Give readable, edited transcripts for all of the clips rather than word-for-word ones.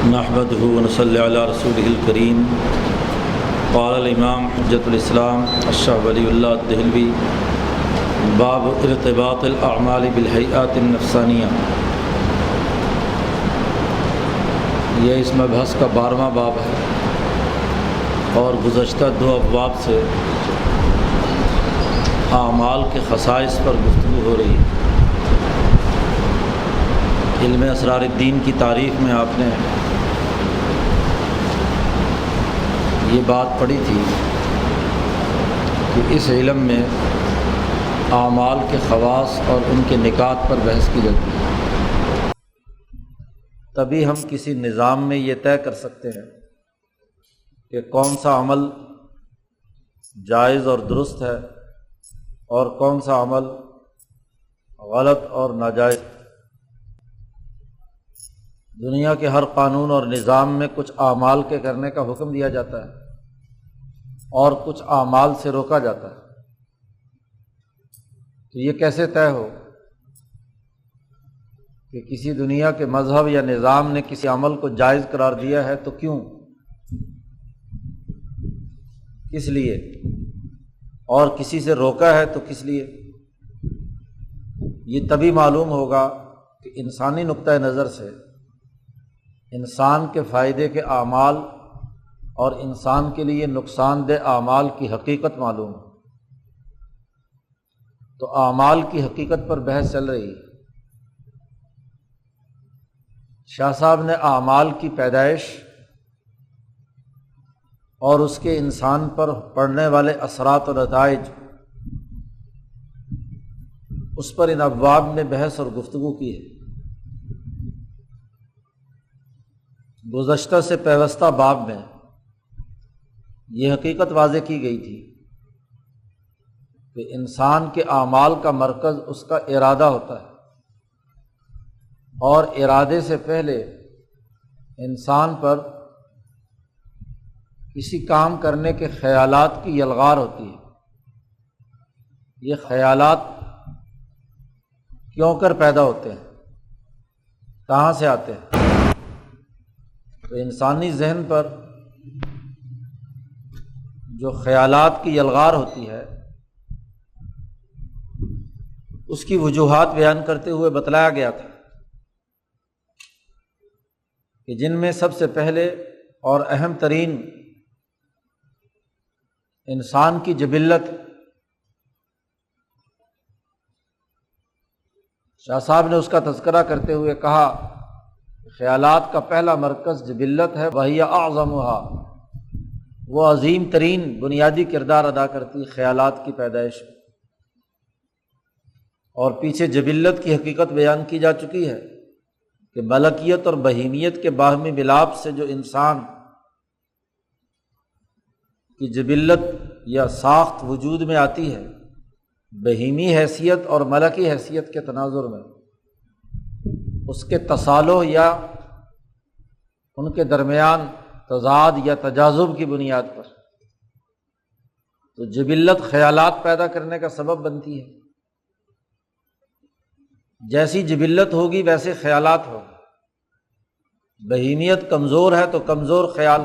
نحمده ونصلی علی رسوله الکریم۔ قال الامام حجۃ الاسلام الشیخ ولی اللہ الدہلوی باب ارتباط الاعمال بالہیئات النفسانیہ، یہ اس مبحث کا 12واں باب ہے اور گزشتہ 2 ابواب سے اعمال کے خصائص پر گفتگو ہو رہی ہے۔ علم اسرار الدین کی تعریف میں آپ نے یہ بات پڑھی تھی کہ اس علم میں اعمال کے خواص اور ان کے نکات پر بحث کی جاتی ہے، تبھی ہم کسی نظام میں یہ طے کر سکتے ہیں کہ کون سا عمل جائز اور درست ہے اور کون سا عمل غلط اور ناجائز۔ دنیا کے ہر قانون اور نظام میں کچھ اعمال کے کرنے کا حکم دیا جاتا ہے اور کچھ اعمال سے روکا جاتا ہے، تو یہ کیسے طے ہو کہ کسی دنیا کے مذہب یا نظام نے کسی عمل کو جائز قرار دیا ہے تو کیوں، کس لیے، اور کسی سے روکا ہے تو کس لیے؟ یہ تبھی معلوم ہوگا کہ انسانی نقطہ نظر سے انسان کے فائدے کے اعمال اور انسان کے لیے نقصان دہ اعمال کی حقیقت معلوم ہے۔ تو اعمال کی حقیقت پر بحث چل رہی ہے۔ شاہ صاحب نے اعمال کی پیدائش اور اس کے انسان پر پڑنے والے اثرات و نتائج، اس پر ان ابواب میں بحث اور گفتگو کی ہے۔ گزشتہ سے پیوستہ باب میں یہ حقیقت واضح کی گئی تھی کہ انسان کے اعمال کا مرکز اس کا ارادہ ہوتا ہے، اور ارادے سے پہلے انسان پر کسی کام کرنے کے خیالات کی یلغار ہوتی ہے۔ یہ خیالات کیوں کر پیدا ہوتے ہیں، کہاں سے آتے ہیں؟ تو انسانی ذہن پر جو خیالات کی یلغار ہوتی ہے، اس کی وجوہات بیان کرتے ہوئے بتلایا گیا تھا کہ جن میں سب سے پہلے اور اہم ترین انسان کی جبلت۔ شاہ صاحب نے اس کا تذکرہ کرتے ہوئے کہا خیالات کا پہلا مرکز جبلت ہے، وہی اعظمھا، وہ عظیم ترین بنیادی کردار ادا کرتی خیالات کی پیدائش، اور پیچھے جبلت کی حقیقت بیان کی جا چکی ہے کہ ملکیت اور بہیمیت کے باہمی ملاپ سے جو انسان کی جبلت یا ساخت وجود میں آتی ہے، بہیمی حیثیت اور ملکی حیثیت کے تناظر میں، اس کے تصالح یا ان کے درمیان تضاد یا تجاذب کی بنیاد پر تو جبلت خیالات پیدا کرنے کا سبب بنتی ہے۔ جیسی جبلت ہوگی ویسے خیالات ہوگی۔ بہیمیت کمزور ہے تو کمزور خیال،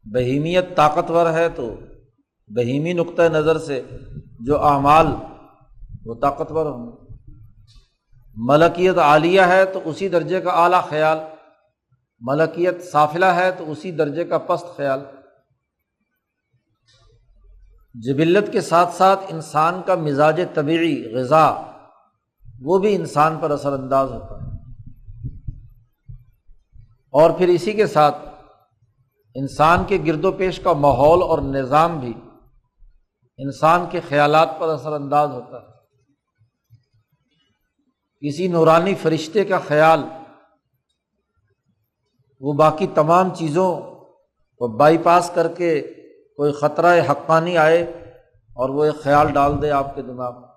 بہیمیت طاقتور ہے تو بہیمی نقطہ نظر سے جو اعمال وہ طاقتور ہوں گے۔ ملکیت عالیہ ہے تو اسی درجے کا اعلیٰ خیال، ملکیت سافلہ ہے تو اسی درجے کا پست خیال۔ جبلت کے ساتھ ساتھ انسان کا مزاج طبیعی غذا وہ بھی انسان پر اثر انداز ہوتا ہے، اور پھر اسی کے ساتھ انسان کے گرد و پیش کا ماحول اور نظام بھی انسان کے خیالات پر اثر انداز ہوتا ہے۔ کسی نورانی فرشتے کا خیال وہ باقی تمام چیزوں کو بائی پاس کر کے کوئی خطرہ حقانی آئے اور وہ ایک خیال ڈال دے آپ کے دماغ میں،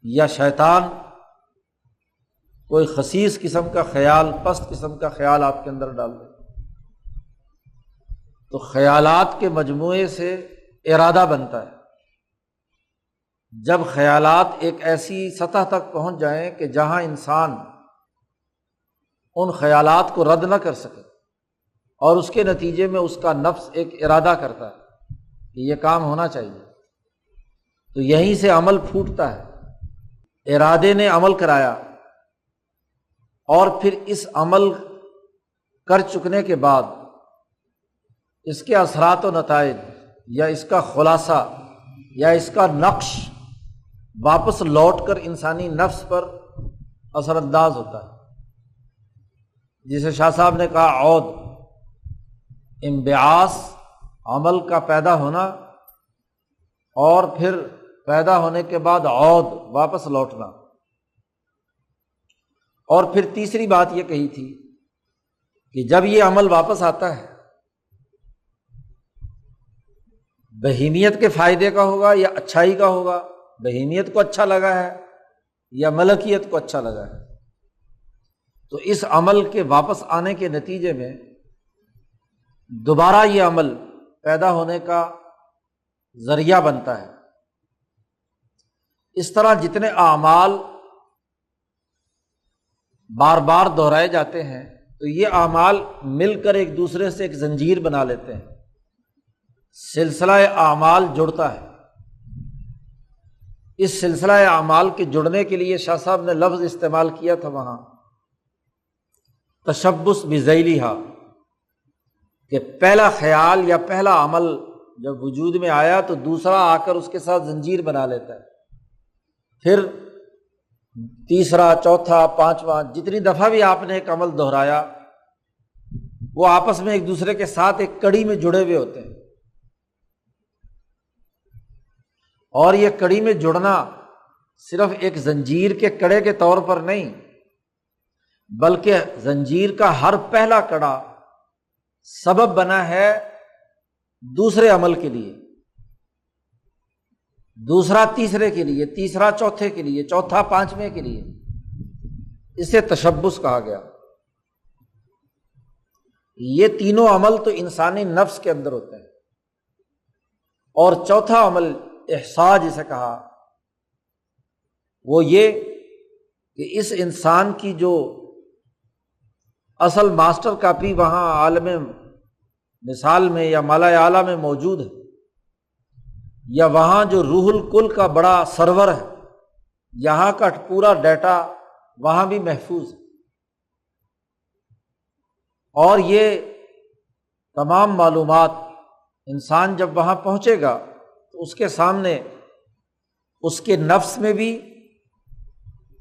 یا شیطان کوئی خسیس قسم کا خیال، پست قسم کا خیال آپ کے اندر ڈال دے، تو خیالات کے مجموعے سے ارادہ بنتا ہے۔ جب خیالات ایک ایسی سطح تک پہنچ جائیں کہ جہاں انسان ان خیالات کو رد نہ کر سکے، اور اس کے نتیجے میں اس کا نفس ایک ارادہ کرتا ہے کہ یہ کام ہونا چاہیے، تو یہیں سے عمل پھوٹتا ہے۔ ارادے نے عمل کرایا، اور پھر اس عمل کر چکنے کے بعد اس کے اثرات و نتائج یا اس کا خلاصہ یا اس کا نقش واپس لوٹ کر انسانی نفس پر اثر انداز ہوتا ہے، جسے شاہ صاحب نے کہا عود، انبعاث، عمل کا پیدا ہونا، اور پھر پیدا ہونے کے بعد عود، واپس لوٹنا۔ اور پھر تیسری بات یہ کہی تھی کہ جب یہ عمل واپس آتا ہے، بہیمیت کے فائدے کا ہوگا یا اچھائی کا ہوگا، بہیمیت کو اچھا لگا ہے یا ملکیت کو اچھا لگا ہے، تو اس عمل کے واپس آنے کے نتیجے میں دوبارہ یہ عمل پیدا ہونے کا ذریعہ بنتا ہے۔ اس طرح جتنے اعمال بار بار دہرائے جاتے ہیں تو یہ اعمال مل کر ایک دوسرے سے ایک زنجیر بنا لیتے ہیں، سلسلہ اعمال جڑتا ہے۔ اس سلسلہ اعمال کے جڑنے کے لیے شاہ صاحب نے لفظ استعمال کیا تھا وہاں تشبث بذیلھا، کہ پہلا خیال یا پہلا عمل جب وجود میں آیا تو دوسرا آ کر اس کے ساتھ زنجیر بنا لیتا ہے، پھر تیسرا، چوتھا، پانچواں، جتنی دفعہ بھی آپ نے ایک عمل دہرایا وہ آپس میں ایک دوسرے کے ساتھ ایک کڑی میں جڑے ہوئے ہوتے ہیں، اور یہ کڑی میں جڑنا صرف ایک زنجیر کے کڑے کے طور پر نہیں، بلکہ زنجیر کا ہر پہلا کڑا سبب بنا ہے دوسرے عمل کے لیے، دوسرا تیسرے کے لیے، تیسرا چوتھے کے لیے، چوتھا پانچویں کے لیے۔ اسے تشبث کہا گیا۔ یہ تینوں عمل تو انسانی نفس کے اندر ہوتے ہیں، اور چوتھا عمل احساء جسے کہا، وہ یہ کہ اس انسان کی جو اصل ماسٹر کاپی وہاں عالم مثال میں یا ملائے اعلیٰ میں موجود ہے، یا وہاں جو روح الکل کا بڑا سرور ہے، یہاں کا پورا ڈیٹا وہاں بھی محفوظ ہے، اور یہ تمام معلومات انسان جب وہاں پہنچے گا تو اس کے سامنے اس کے نفس میں بھی،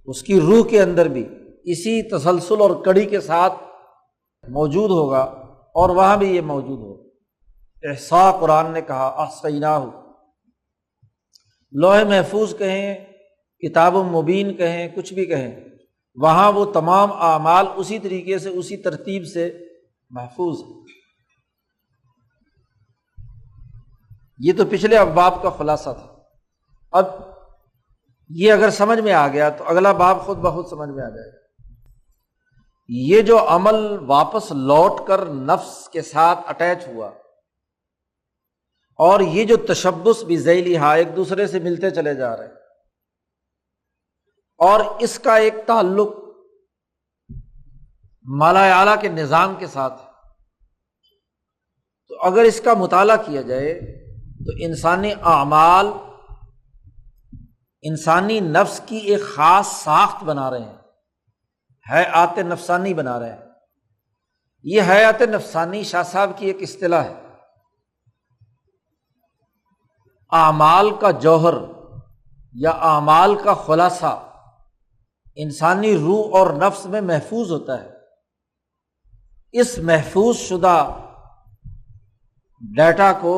اس کی روح کے اندر بھی اسی تسلسل اور کڑی کے ساتھ موجود ہوگا، اور وہاں بھی یہ موجود ہوگا۔ احصاء قرآن نے کہا احصیناہ، لوح محفوظ کہیں، کتاب مبین کہیں، کچھ بھی کہیں، وہاں وہ تمام اعمال اسی طریقے سے، اسی ترتیب سے محفوظ ہیں۔ یہ تو پچھلے ابواب کا خلاصہ تھا۔ اب یہ اگر سمجھ میں آ گیا تو اگلا باب خود بخود سمجھ میں آ جائے گا۔ یہ جو عمل واپس لوٹ کر نفس کے ساتھ اٹیچ ہوا، اور یہ جو تشبث بذیلھا ایک دوسرے سے ملتے چلے جا رہے ہیں، اور اس کا ایک تعلق ملائے اعلیٰ کے نظام کے ساتھ ہے، تو اگر اس کا مطالعہ کیا جائے تو انسانی اعمال انسانی نفس کی ایک خاص ساخت بنا رہے ہیں، حیات نفسانی بنا رہے ہیں۔ یہ حیات نفسانی شاہ صاحب کی ایک اصطلاح ہے۔ اعمال کا جوہر یا اعمال کا خلاصہ انسانی روح اور نفس میں محفوظ ہوتا ہے۔ اس محفوظ شدہ ڈیٹا کو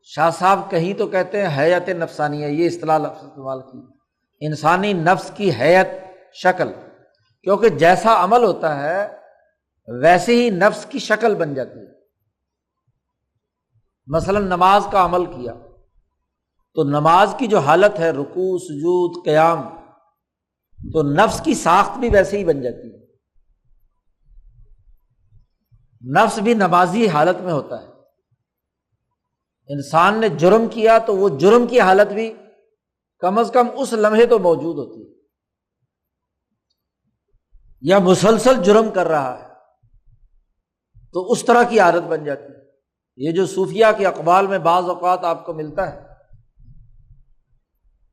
شاہ صاحب کہیں تو کہتے ہیں حیات نفسانیہ، یہ اصطلاح لفظ استعمال کی، انسانی نفس کی حیات، شکل، کیونکہ جیسا عمل ہوتا ہے ویسے ہی نفس کی شکل بن جاتی ہے۔ مثلا نماز کا عمل کیا تو نماز کی جو حالت ہے، رکوع، سجود، قیام، تو نفس کی ساخت بھی ویسے ہی بن جاتی ہے۔ نفس بھی نمازی حالت میں ہوتا ہے۔ انسان نے جرم کیا تو وہ جرم کی حالت بھی کم از کم اس لمحے تو موجود ہوتی ہے۔ یا مسلسل جرم کر رہا ہے تو اس طرح کی عادت بن جاتی ہے۔ یہ جو صوفیہ کے اقوال میں بعض اوقات آپ کو ملتا ہے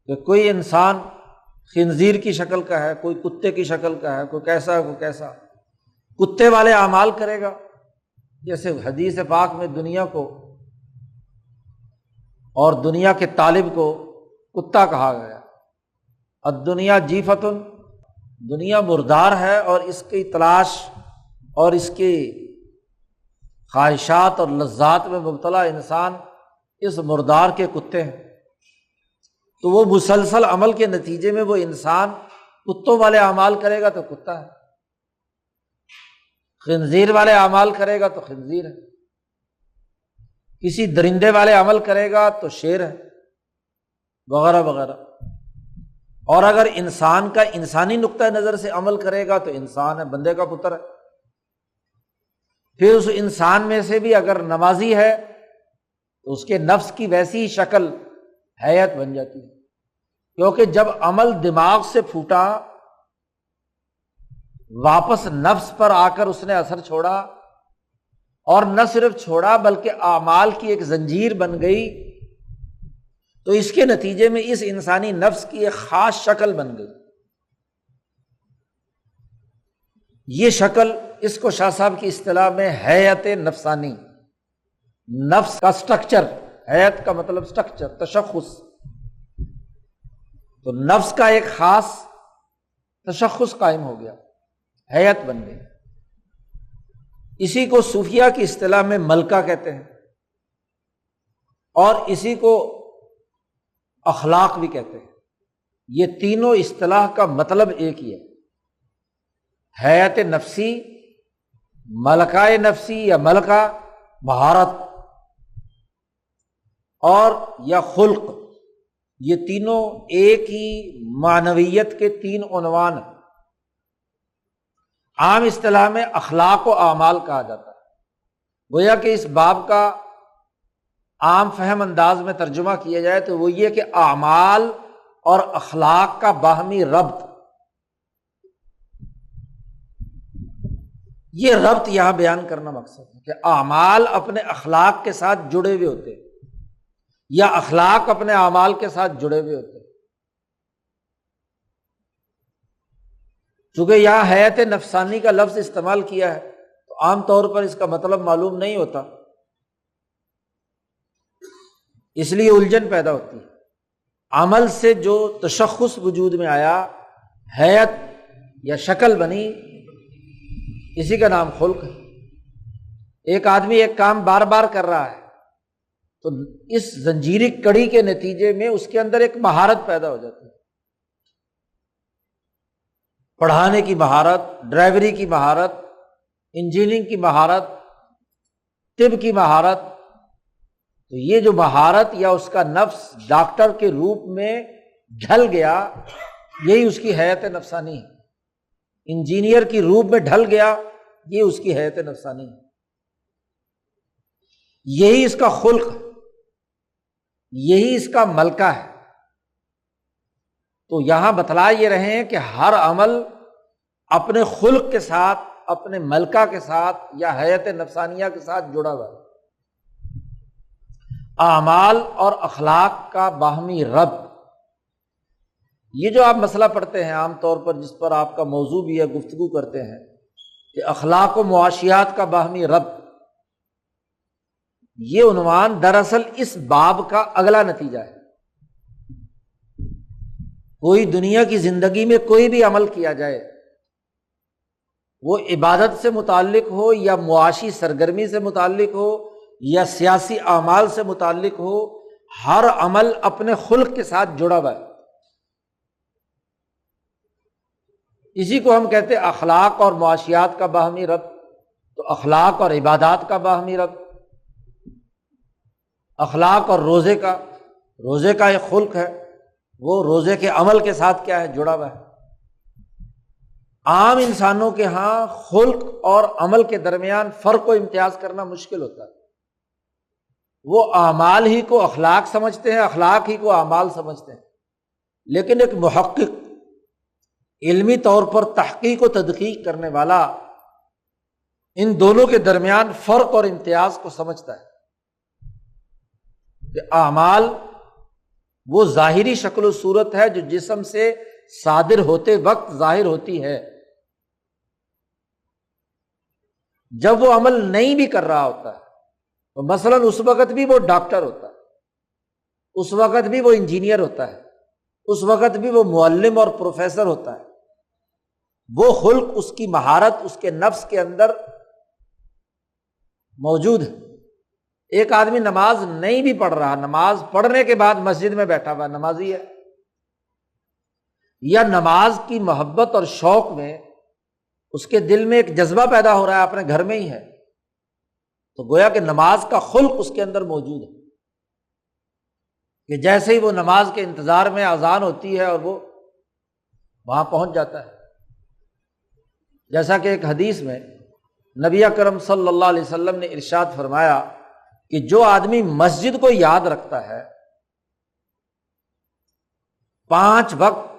کہ کوئی انسان خنزیر کی شکل کا ہے، کوئی کتے کی شکل کا ہے، کوئی کیسا کوئی کیسا، کتے والے اعمال کرے گا، جیسے حدیث پاک میں دنیا کو اور دنیا کے طالب کو کتا کہا گیا۔ الدنیا جیفتن، دنیا مردار ہے اور اس کی تلاش اور اس کی خواہشات اور لذات میں مبتلا انسان اس مردار کے کتے ہیں۔ تو وہ مسلسل عمل کے نتیجے میں وہ انسان کتوں والے اعمال کرے گا تو کتا ہے، خنزیر والے اعمال کرے گا تو خنزیر ہے، کسی درندے والے عمل کرے گا تو شیر ہے، وغیرہ وغیرہ۔ اور اگر انسان کا انسانی نقطہ نظر سے عمل کرے گا تو انسان ہے، بندے کا پتر ہے۔ پھر اس انسان میں سے بھی اگر نمازی ہے تو اس کے نفس کی ویسی ہی شکل حیت بن جاتی ہے، کیونکہ جب عمل دماغ سے پھوٹا واپس نفس پر آ کر اس نے اثر چھوڑا، اور نہ صرف چھوڑا بلکہ اعمال کی ایک زنجیر بن گئی، تو اس کے نتیجے میں اس انسانی نفس کی ایک خاص شکل بن گئی۔ یہ شکل، اس کو شاہ صاحب کی اصطلاح میں حیت نفسانی، نفس کا سٹرکچر، حیت کا مطلب سٹرکچر، تشخص، تو نفس کا ایک خاص تشخص قائم ہو گیا، حیت بن گئی۔ اسی کو صوفیہ کی اصطلاح میں ملکہ کہتے ہیں، اور اسی کو اخلاق بھی کہتے ہیں۔ یہ تینوں اصطلاح کا مطلب ایک ہی ہے، حیت نفسی، ملکہ نفسی یا ملکہ مہارت، اور یا خلق، یہ تینوں ایک ہی معنویت کے تین عنوان ہیں۔ عام اصطلاح میں اخلاق و اعمال کہا جاتا ہے۔ گویا کہ اس باب کا عام فہم انداز میں ترجمہ کیا جائے تو وہ یہ کہ اعمال اور اخلاق کا باہمی ربط، یہ ربط یہاں بیان کرنا مقصد ہے کہ اعمال اپنے اخلاق کے ساتھ جڑے ہوئے ہوتے ہیں یا اخلاق اپنے اعمال کے ساتھ جڑے ہوئے ہوتے ہیں۔ چونکہ یہاں حیت نفسانی کا لفظ استعمال کیا ہے تو عام طور پر اس کا مطلب معلوم نہیں ہوتا، اس لیے الجھن پیدا ہوتی ہے۔ عمل سے جو تشخص وجود میں آیا، حیت یا شکل بنی، اسی کا نام خلق ہے۔ ایک آدمی ایک کام بار بار کر رہا ہے تو اس زنجیری کڑی کے نتیجے میں اس کے اندر ایک مہارت پیدا ہو جاتی ہے، پڑھانے کی مہارت، ڈرائیوری کی مہارت، انجینئرنگ کی مہارت، طب کی مہارت۔ تو یہ جو مہارت یا اس کا نفس ڈاکٹر کے روپ میں ڈھل گیا، یہی اس کی حیت نفسانی ہے۔ انجینئر کی روپ میں ڈھل گیا، یہ اس کی حیت نفسانی ہے، یہی اس کا خلق، یہی اس کا ملکہ ہے۔ تو یہاں بتلا یہ رہے ہیں کہ ہر عمل اپنے خلق کے ساتھ، اپنے ملکہ کے ساتھ یا حیت نفسانیہ کے ساتھ جڑا ہوا ہے۔ اعمال اور اخلاق کا باہمی ربط، یہ جو آپ مسئلہ پڑھتے ہیں عام طور پر، جس پر آپ کا موضوع بھی ہے، گفتگو کرتے ہیں کہ اخلاق و معاشیات کا باہمی ربط، یہ عنوان دراصل اس باب کا اگلا نتیجہ ہے۔ کوئی دنیا کی زندگی میں کوئی بھی عمل کیا جائے، وہ عبادت سے متعلق ہو یا معاشی سرگرمی سے متعلق ہو یا سیاسی اعمال سے متعلق ہو، ہر عمل اپنے خلق کے ساتھ جڑا ہوا ہے۔ اسی کو ہم کہتے ہیں اخلاق اور معاشیات کا باہمی ربط۔ تو اخلاق اور عبادات کا باہمی ربط، اخلاق اور روزے کا ایک خلق ہے، وہ روزے کے عمل کے ساتھ کیا ہے، جڑا ہوا ہے۔ عام انسانوں کے ہاں خلق اور عمل کے درمیان فرق و امتیاز کرنا مشکل ہوتا ہے۔ وہ اعمال ہی کو اخلاق سمجھتے ہیں، اخلاق ہی کو اعمال سمجھتے ہیں۔ لیکن ایک محقق علمی طور پر تحقیق و تدقیق کرنے والا ان دونوں کے درمیان فرق اور امتیاز کو سمجھتا ہے کہ اعمال وہ ظاہری شکل و صورت ہے جو جسم سے صادر ہوتے وقت ظاہر ہوتی ہے، جب وہ عمل نہیں بھی کر رہا ہوتا ہے تو مثلاً اس وقت بھی وہ ڈاکٹر ہوتا ہے، اس وقت بھی وہ انجینئر ہوتا ہے، اس وقت بھی وہ معلم اور پروفیسر ہوتا ہے، وہ خلق، اس کی مہارت اس کے نفس کے اندر موجود ہے۔ ایک آدمی نماز نہیں بھی پڑھ رہا، نماز پڑھنے کے بعد مسجد میں بیٹھا ہوا نمازی ہے، یا نماز کی محبت اور شوق میں اس کے دل میں ایک جذبہ پیدا ہو رہا ہے، اپنے گھر میں ہی ہے، تو گویا کہ نماز کا خلق اس کے اندر موجود ہے کہ جیسے ہی وہ نماز کے انتظار میں اذان ہوتی ہے اور وہ وہاں پہنچ جاتا ہے۔ جیسا کہ ایک حدیث میں نبی اکرم صلی اللہ علیہ وسلم نے ارشاد فرمایا کہ جو آدمی مسجد کو یاد رکھتا ہے، 5 وقت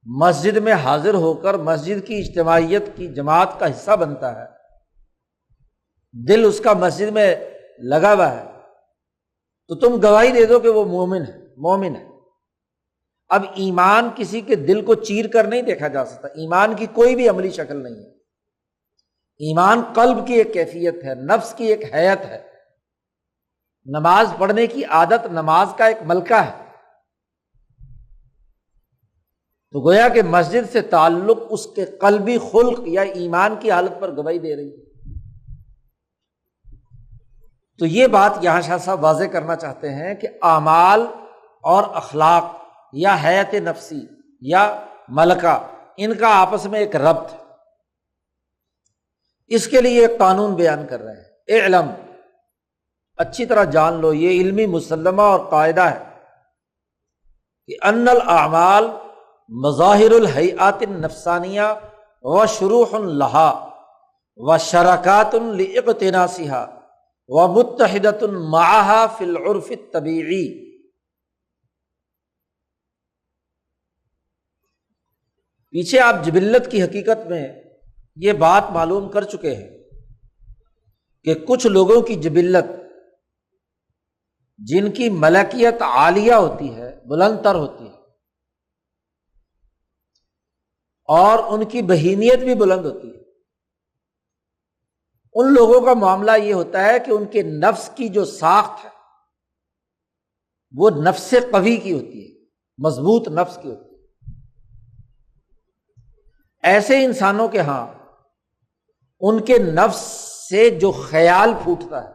مسجد میں حاضر ہو کر مسجد کی اجتماعیت کی جماعت کا حصہ بنتا ہے، دل اس کا مسجد میں لگا ہوا ہے، تو تم گواہی دے دو کہ وہ مومن ہے۔ اب ایمان کسی کے دل کو چیر کر نہیں دیکھا جا سکتا، ایمان کی کوئی بھی عملی شکل نہیں ہے، ایمان قلب کی ایک کیفیت ہے، نفس کی ایک حیت ہے۔ نماز پڑھنے کی عادت نماز کا ایک ملکہ ہے، تو گویا کہ مسجد سے تعلق اس کے قلبی خلق یا ایمان کی حالت پر گواہی دے رہی ہے۔ تو یہ بات یہاں شاہ صاحب واضح کرنا چاہتے ہیں کہ اعمال اور اخلاق یا حیات نفسی یا ملکہ، ان کا آپس میں ایک ربط ہے۔ اس کے لیے ایک قانون بیان کر رہے ہیں، اعلم، اچھی طرح جان لو، یہ علمی مسلمہ اور قاعدہ ہے کہ ان الاعمال مظاہر الہیئات النفسانیہ و شروح لہا و شرکات لاقتناسها و متحدۃ معها فی العرف الطبیعی۔ پیچھے آپ جبلت کی حقیقت میں یہ بات معلوم کر چکے ہیں کہ کچھ لوگوں کی جبلت جن کی ملکیت عالیہ ہوتی ہے، بلند تر ہوتی ہے، اور ان کی بہیمیت بھی بلند ہوتی ہے، ان لوگوں کا معاملہ یہ ہوتا ہے کہ ان کے نفس کی جو ساخت ہے وہ نفس قوی کی ہوتی ہے، مضبوط نفس کی ہوتی ہے۔ ایسے انسانوں کے ہاں ان کے نفس سے جو خیال پھوٹتا ہے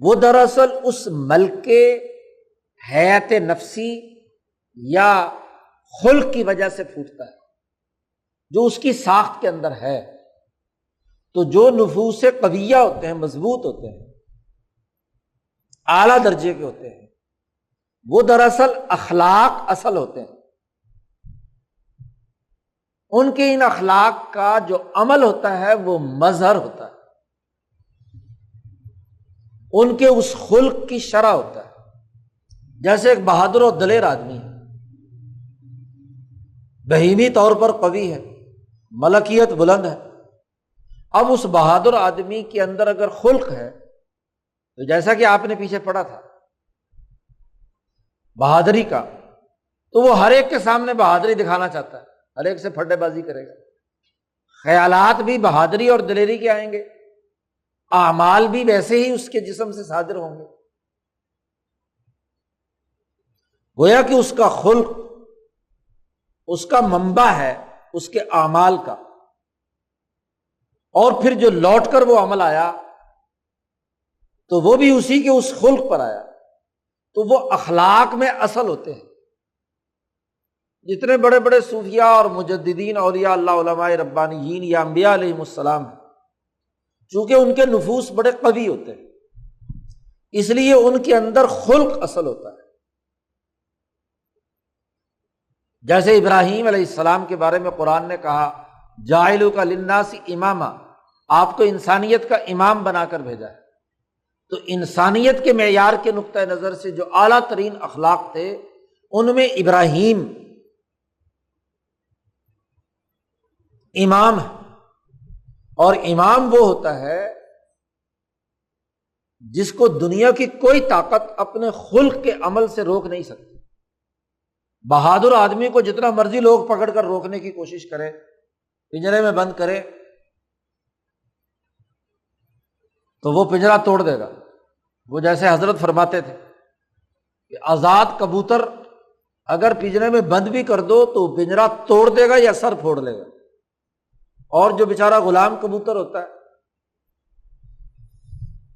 وہ دراصل اس ملکے حیات نفسی یا خلق کی وجہ سے پھوٹتا ہے جو اس کی ساخت کے اندر ہے۔ تو جو نفوس قویہ ہوتے ہیں، مضبوط ہوتے ہیں، اعلیٰ درجے کے ہوتے ہیں، وہ دراصل اخلاق اصل ہوتے ہیں۔ ان کے ان اخلاق کا جو عمل ہوتا ہے وہ مظہر ہوتا ہے، ان کے اس خلق کی شرح ہوتا ہے۔ جیسے ایک بہادر اور دلیر آدمی ہے، بہیمی طور پر قوی ہے، ملکیت بلند ہے، اب اس بہادر آدمی کے اندر اگر خلق ہے تو جیسا کہ آپ نے پیچھے پڑھا تھا بہادری کا، تو وہ ہر ایک کے سامنے بہادری دکھانا چاہتا ہے، ہر ایک سے پھڈے بازی کرے گا، خیالات بھی بہادری اور دلیری کے آئیں گے، اعمال بھی ویسے ہی اس کے جسم سے صادر ہوں گے۔ گویا کہ اس کا خلق، اس کا منبع ہے اس کے اعمال کا، اور پھر جو لوٹ کر وہ عمل آیا تو وہ بھی اسی کے اس خلق پر آیا، تو وہ اخلاق میں اصل ہوتے ہیں۔ جتنے بڑے بڑے صوفیاء اور مجددین اولیاء اللہ، علماء ربانیین یا انبیاء علیہم السلام ہیں، چونکہ ان کے نفوس بڑے قوی ہوتے ہیں، اس لیے ان کے اندر خلق اصل ہوتا ہے۔ جیسے ابراہیم علیہ السلام کے بارے میں قرآن نے کہا جاعلک للناس اماما، آپ کو انسانیت کا امام بنا کر بھیجا ہے۔ تو انسانیت کے معیار کے نقطہ نظر سے جو اعلیٰ ترین اخلاق تھے ان میں ابراہیم امام ہے، اور امام وہ ہوتا ہے جس کو دنیا کی کوئی طاقت اپنے خلق کے عمل سے روک نہیں سکتی۔ بہادر آدمی کو جتنا مرضی لوگ پکڑ کر روکنے کی کوشش کرے، پنجرے میں بند کرے، تو وہ پنجرا توڑ دے گا۔ وہ جیسے حضرت فرماتے تھے کہ آزاد کبوتر اگر پنجرے میں بند بھی کر دو تو پنجرا توڑ دے گا یا سر پھوڑ لے گا، اور جو بیچارہ غلام کبوتر ہوتا ہے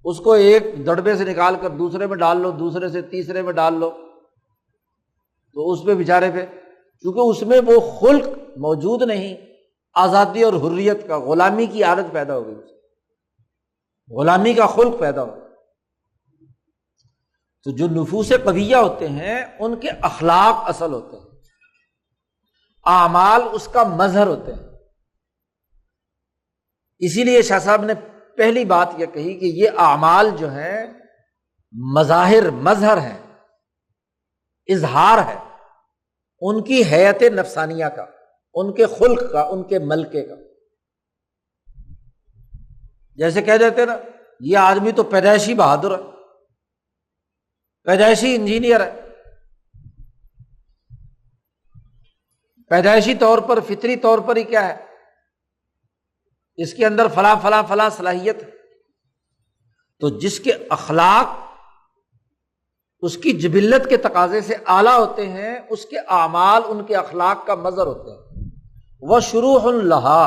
اس کو ایک دڑبے سے نکال کر دوسرے میں ڈال لو، دوسرے سے تیسرے میں ڈال لو، تو اس پہ بیچارے پہ، کیونکہ اس میں وہ خلق موجود نہیں آزادی اور حریت کا، غلامی کی عادت پیدا ہو گئی، غلامی کا خلق پیدا ہو گیا۔ تو جو نفوس قویہ ہوتے ہیں ان کے اخلاق اصل ہوتے ہیں، اعمال اس کا مظہر ہوتے ہیں۔ اسی لیے شاہ صاحب نے پہلی بات یہ کہی کہ یہ اعمال جو ہیں مظاہر، مظہر ہیں، اظہار ہے ان کی حیات نفسانیہ کا، ان کے خلق کا، ان کے ملکے کا۔ جیسے کہہ دیتے نا یہ آدمی تو پیدائشی بہادر ہے، پیدائشی انجینئر ہے، پیدائشی طور پر، فطری طور پر ہی کیا ہے، اس کے اندر فلاں فلاں فلاں صلاحیت ہے۔ تو جس کے اخلاق اس کی جبلت کے تقاضے سے اعلیٰ ہوتے ہیں، اس کے اعمال ان کے اخلاق کا مظہر ہوتے ہیں۔ وہ شروح لہا،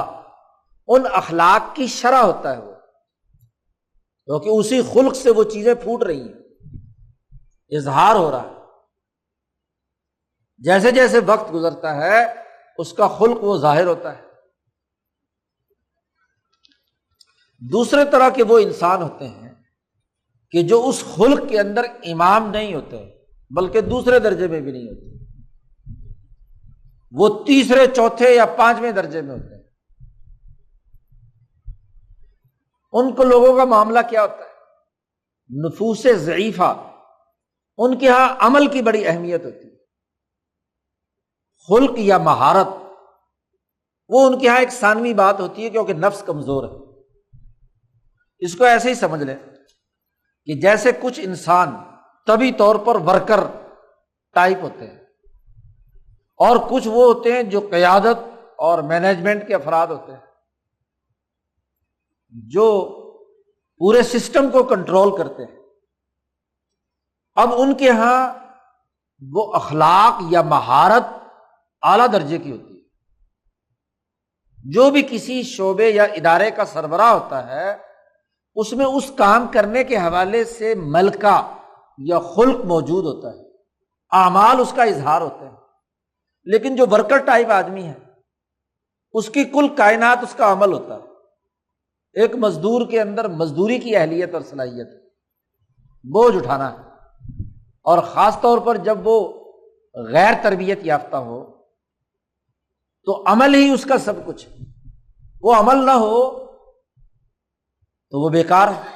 ان اخلاق کی شرح ہوتا ہے وہ، کیونکہ اسی خلق سے وہ چیزیں پھوٹ رہی ہیں، اظہار ہو رہا ہے۔ جیسے جیسے وقت گزرتا ہے اس کا خلق وہ ظاہر ہوتا ہے۔ دوسرے طرح کے وہ انسان ہوتے ہیں کہ جو اس خلق کے اندر امام نہیں ہوتے بلکہ دوسرے درجے میں بھی نہیں ہوتے، وہ تیسرے، چوتھے یا پانچویں درجے میں ہوتے ہیں۔ ان کو لوگوں کا معاملہ کیا ہوتا ہے؟ نفوس ضعیفہ، ان کے ہاں عمل کی بڑی اہمیت ہوتی ہے، خلق یا مہارت وہ ان کے ہاں ایک ثانوی بات ہوتی ہے، کیونکہ نفس کمزور ہے۔ اس کو ایسے ہی سمجھ لیں کہ جیسے کچھ انسان طبی طور پر ورکر ٹائپ ہوتے ہیں، اور کچھ وہ ہوتے ہیں جو قیادت اور مینجمنٹ کے افراد ہوتے ہیں، جو پورے سسٹم کو کنٹرول کرتے ہیں۔ اب ان کے ہاں وہ اخلاق یا مہارت اعلیٰ درجے کی ہوتی ہے۔ جو بھی کسی شعبے یا ادارے کا سربراہ ہوتا ہے اس میں اس کام کرنے کے حوالے سے ملکہ یا خلق موجود ہوتا ہے، اعمال اس کا اظہار ہوتے ہیں۔ لیکن جو ورکر ٹائپ آدمی ہے اس کی کل کائنات اس کا عمل ہوتا ہے۔ ایک مزدور کے اندر مزدوری کی اہلیت اور صلاحیت ہے، بوجھ اٹھانا ہے، اور خاص طور پر جب وہ غیر تربیت یافتہ ہو تو عمل ہی اس کا سب کچھ ہے۔ وہ عمل نہ ہو تو وہ بیکار ہے۔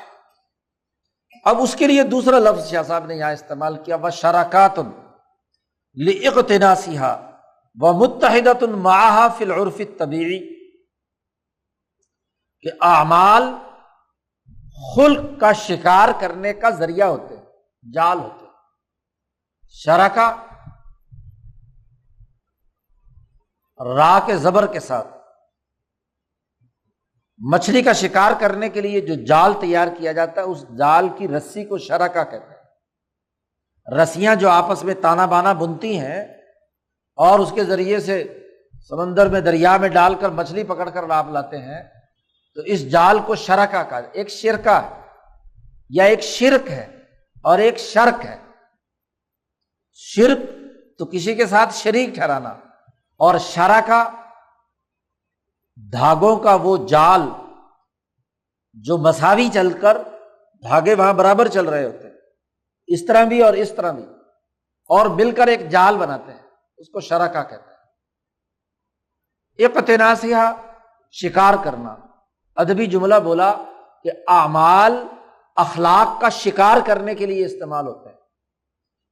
اب اس کے لیے دوسرا لفظ شاہ صاحب نے یہاں استعمال کیا، وَشَرَكَاتٌ لِإِقْتِنَاسِهَا وَمُتَّحِدَةٌ مَعَهَا فِي الْعُرْفِ الطَّبِيعِي، کہ اعمال خلق کا شکار کرنے کا ذریعہ ہوتے ہیں، جال ہوتے ہیں۔ شرکا را کے زبر کے ساتھ، مچھلی کا شکار کرنے کے لیے جو جال تیار کیا جاتا ہے اس جال کی رسی کو شرکا کہتے ہیں۔ رسیاں جو آپس میں تانا بانا بنتی ہیں اور اس کے ذریعے سے سمندر میں، دریا میں ڈال کر مچھلی پکڑ کر آپ لاتے ہیں، تو اس جال کو شرکا کا، ایک شرکا ہے یا ایک شرک ہے اور ایک شرک ہے۔ شرک تو کسی کے ساتھ شریک ٹھہرانا، اور شرکا دھاگوں کا وہ جال جو مساوی چل کر دھاگے وہاں برابر چل رہے ہوتے ہیں، اس طرح بھی اور اس طرح بھی، اور مل کر ایک جال بناتے ہیں، اس کو شرکا کہتے ہیں۔ اقتناسیہ، شکار کرنا۔ ادبی جملہ بولا کہ اعمال اخلاق کا شکار کرنے کے لیے استعمال ہوتے ہیں۔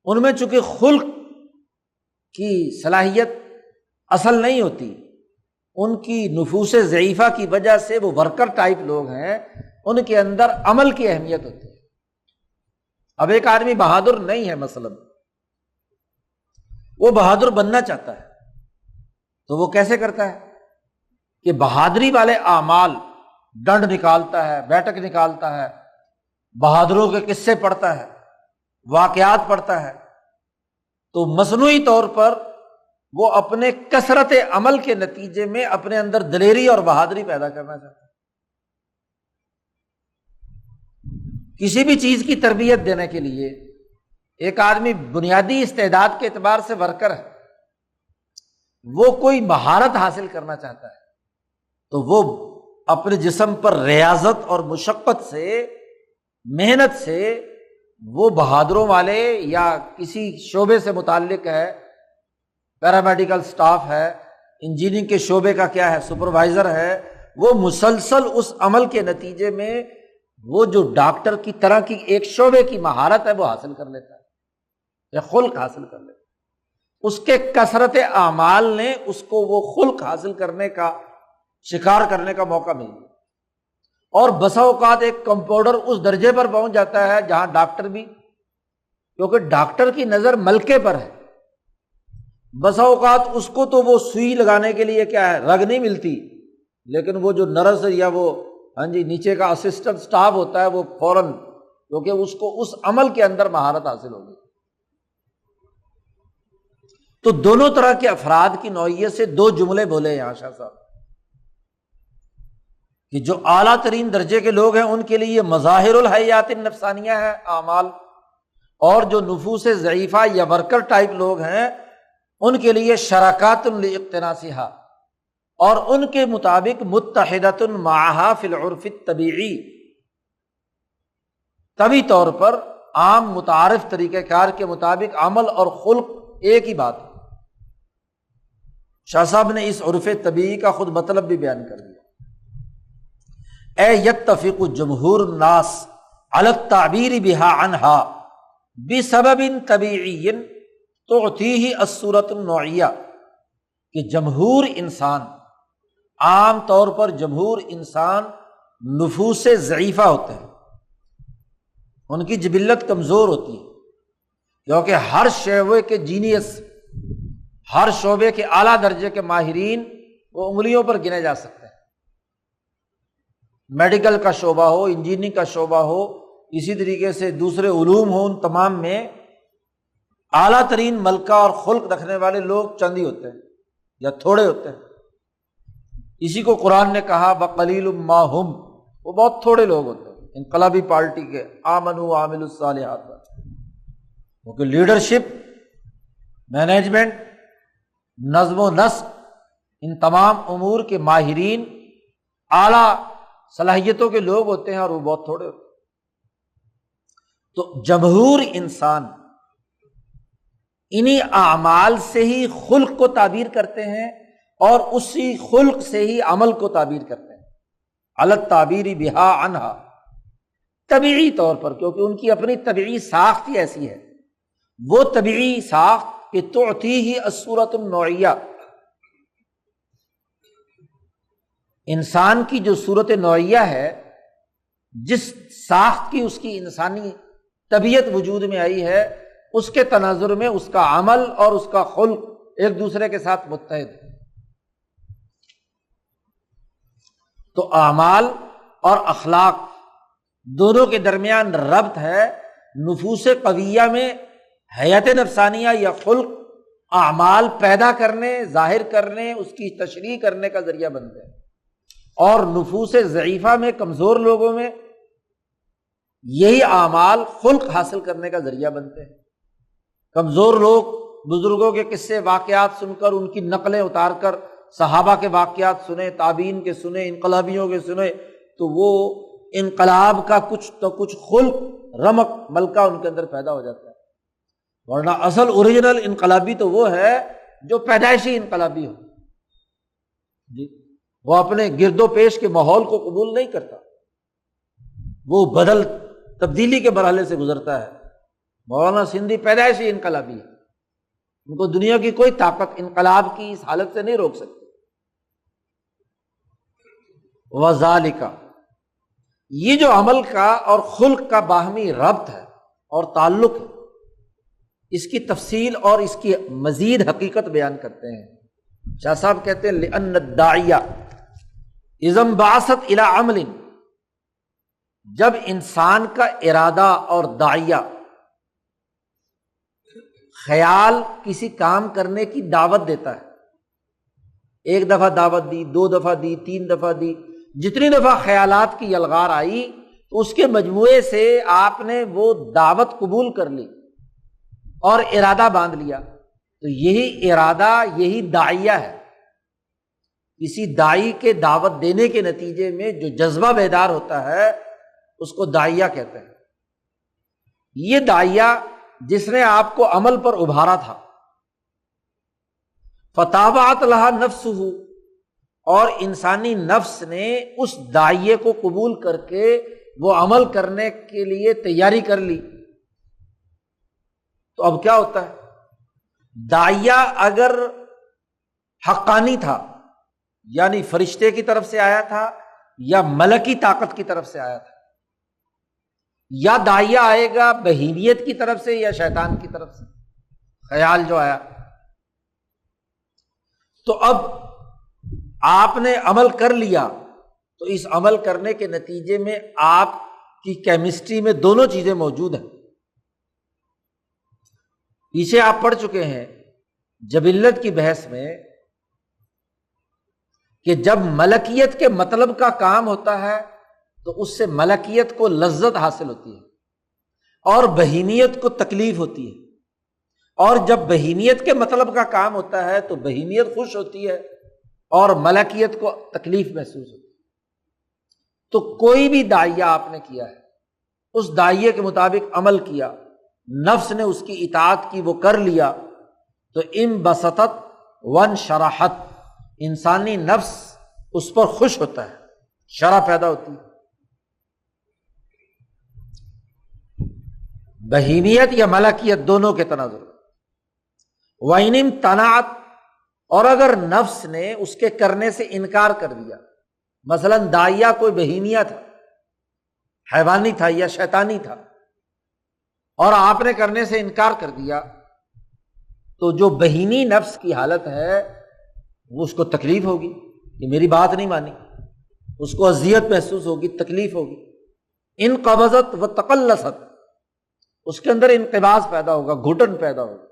ان میں چونکہ خلق کی صلاحیت اصل نہیں ہوتی، ان کی نفوس ضعیفہ کی وجہ سے وہ ورکر ٹائپ لوگ ہیں، ان کے اندر عمل کی اہمیت ہوتی ہے۔ اب ایک آدمی بہادر نہیں ہے مثلاً، وہ بہادر بننا چاہتا ہے تو وہ کیسے کرتا ہے کہ بہادری والے اعمال، ڈنڈ نکالتا ہے، بیٹھک نکالتا ہے، بہادروں کے قصے پڑھتا ہے، واقعات پڑھتا ہے، تو مصنوعی طور پر وہ اپنے کثرت عمل کے نتیجے میں اپنے اندر دلیری اور بہادری پیدا کرنا چاہتا ہے۔ کسی بھی چیز کی تربیت دینے کے لیے ایک آدمی بنیادی استعداد کے اعتبار سے ورکر ہے، وہ کوئی مہارت حاصل کرنا چاہتا ہے تو وہ اپنے جسم پر ریاضت اور مشقت سے، محنت سے، وہ بہادروں والے یا کسی شعبے سے متعلق ہے، پیرامیڈیکل سٹاف ہے، انجینئرنگ کے شعبے کا کیا ہے، سپروائزر ہے، وہ مسلسل اس عمل کے نتیجے میں وہ جو ڈاکٹر کی طرح کی ایک شعبے کی مہارت ہے وہ حاصل کر لیتا ہے یا خلق حاصل کر لیتا ہے۔ اس کے کثرت اعمال نے اس کو وہ خلق حاصل کرنے کا، شکار کرنے کا موقع مل گیا۔ اور بسا اوقات ایک کمپاؤنڈر اس درجے پر پہنچ جاتا ہے جہاں ڈاکٹر بھی، کیونکہ ڈاکٹر کی نظر ملکے پر ہے، بسا اوقات اس کو تو وہ سوئی لگانے کے لیے کیا ہے، رگ نہیں ملتی، لیکن وہ جو نرس یا وہ نیچے کا اسسٹنٹ سٹاف ہوتا ہے وہ فوراً، کیونکہ اس کو اس عمل کے اندر مہارت حاصل ہوگی۔ تو دونوں طرح کے افراد کی نوعیت سے دو جملے بولے یہاں شاہ صاحب کہ جو اعلیٰ ترین درجے کے لوگ ہیں ان کے لیے مظاہر الحیات النفسانیہ ہے اعمال، اور جو نفوس ضعیفہ یا ورکر ٹائپ لوگ ہیں ان کے لیے شراکات لاقتناسہا، اور ان کے مطابق متحدۃ معہا فی العرف الطبیعی، طبی طور پر عام متعارف طریقہ کار کے مطابق عمل اور خلق ایک ہی بات ہے۔ شاہ صاحب نے اس عرف طبیعی کا خود مطلب بھی بیان کر دیا، اے یتفق جمہور الناس علی التعبیر بہا عنہا بسبب طبیعی تعطیہ الصورۃ النوعیہ، کہ جمہور انسان، عام طور پر جمہور انسان نفوس ضعیفہ ہوتے ہیں، ان کی جبلت کمزور ہوتی ہے، کیونکہ ہر شعبے کے جینیس، ہر شعبے کے اعلیٰ درجے کے ماہرین وہ انگلیوں پر گنے جا سکتے ہیں۔ میڈیکل کا شعبہ ہو، انجینئرنگ کا شعبہ ہو، اسی طریقے سے دوسرے علوم ہوں، ان تمام میں اعلیٰ ترین ملکہ اور خلق رکھنے والے لوگ چند ہی ہوتے ہیں یا تھوڑے ہوتے ہیں۔ اسی کو قرآن نے کہا وَقَلِيلٌ مَّا هُمْ، وہ بہت تھوڑے لوگ ہوتے ہیں انقلابی پارٹی کے، آمنوا وعملوا الصالحات، کیونکہ لیڈرشپ، مینجمنٹ، نظم و نسق، ان تمام امور کے ماہرین اعلیٰ صلاحیتوں کے لوگ ہوتے ہیں اور وہ بہت تھوڑے ہوتے ہیں۔ تو جمہور انسان انہی اعمال سے ہی خلق کو تعبیر کرتے ہیں اور اسی خلق سے ہی عمل کو تعبیر کرتے ہیں، علی التعبیر بہا عنہا، طبیعی طور پر، کیونکہ ان کی اپنی طبیعی ساخت ہی ایسی ہے، وہ طبیعی ساخت کہ تعطیہ الصورۃ النوعیہ، انسان کی جو صورت نوعیہ ہے، جس ساخت کی اس کی انسانی طبیعت وجود میں آئی ہے، اس کے تناظر میں اس کا عمل اور اس کا خلق ایک دوسرے کے ساتھ متحد ہے۔ تو اعمال اور اخلاق دونوں کے درمیان ربط ہے۔ نفوس قویہ میں حیات نفسانیہ یا خلق اعمال پیدا کرنے، ظاہر کرنے، اس کی تشریح کرنے کا ذریعہ بنتے ہیں، اور نفوس ضعیفہ میں، کمزور لوگوں میں یہی اعمال خلق حاصل کرنے کا ذریعہ بنتے ہیں۔ کمزور لوگ بزرگوں کے قصے، واقعات سن کر، ان کی نقلیں اتار کر، صحابہ کے واقعات سنے، تابعین کے سنے، انقلابیوں کے سنے، تو وہ انقلاب کا کچھ تو کچھ خلق، رمق، ملکہ ان کے اندر پیدا ہو جاتا ہے۔ ورنہ اصل اوریجنل انقلابی تو وہ ہے جو پیدائشی انقلابی ہو، جی، وہ اپنے گرد و پیش کے ماحول کو قبول نہیں کرتا، وہ بدل تبدیلی کے مرحلے سے گزرتا ہے۔ مولانا سندھی پیدائشی انقلابی ہے، ان کو دنیا کی کوئی طاقت انقلاب کی اس حالت سے نہیں روک سکتی۔ وذالک، یہ جو عمل کا اور خلق کا باہمی ربط ہے اور تعلق ہے، اس کی تفصیل اور اس کی مزید حقیقت بیان کرتے ہیں۔ شاہ صاحب کہتے ہیں لأن الداعیہ اذا انبعثت الی عمل، جب انسان کا ارادہ اور داعیہ خیال کسی کام کرنے کی دعوت دیتا ہے، ایک دفعہ دعوت دی، 2 دفعہ دی، 3 دفعہ دی، جتنی دفعہ خیالات کی یلغار آئی تو اس کے مجموعے سے آپ نے وہ دعوت قبول کر لی اور ارادہ باندھ لیا، تو یہی ارادہ، یہی داعیہ ہے۔ کسی داعی کے دعوت دینے کے نتیجے میں جو جذبہ بیدار ہوتا ہے اس کو داعیہ کہتے ہیں۔ یہ داعیہ جس نے آپ کو عمل پر ابھارا تھا، فتابعت لہا نفسہ، اور انسانی نفس نے اس داعیے کو قبول کر کے وہ عمل کرنے کے لیے تیاری کر لی، تو اب کیا ہوتا ہے؟ داعیہ اگر حقانی تھا، یعنی فرشتے کی طرف سے آیا تھا یا ملکی طاقت کی طرف سے آیا تھا، یا داعیہ آئے گا بہیمیت کی طرف سے یا شیطان کی طرف سے، خیال جو آیا، تو اب آپ نے عمل کر لیا، تو اس عمل کرنے کے نتیجے میں آپ کی کیمسٹری میں دونوں چیزیں موجود ہیں۔ پیچھے آپ پڑھ چکے ہیں جبلت کی بحث میں کہ جب ملکیت کے مطلب کا کام ہوتا ہے تو اس سے ملکیت کو لذت حاصل ہوتی ہے اور بہیمیت کو تکلیف ہوتی ہے، اور جب بہیمیت کے مطلب کا کام ہوتا ہے تو بہیمیت خوش ہوتی ہے اور ملکیت کو تکلیف محسوس ہوتی ہے۔ تو کوئی بھی داعیہ آپ نے کیا ہے، اس داعیے کے مطابق عمل کیا، نفس نے اس کی اطاعت کی، وہ کر لیا، تو انبسطت وانشرحت، انسانی نفس اس پر خوش ہوتا ہے، شرح پیدا ہوتی ہے۔ بہیمیت یا ملکیت دونوں کے تناظر۔ وَإِنِ امْتَنَعَتْ، اور اگر نفس نے اس کے کرنے سے انکار کر دیا، مثلا داعیہ کوئی بہیمیہ تھا، حیوانی تھا یا شیطانی تھا، اور آپ نے کرنے سے انکار کر دیا، تو جو بہیمی نفس کی حالت ہے وہ اس کو تکلیف ہوگی کہ میری بات نہیں مانی، اس کو اذیت محسوس ہوگی، تکلیف ہوگی۔ انقبضت و تقلصت، اس کے اندر انقباض پیدا ہوگا، گھٹن پیدا ہوگا۔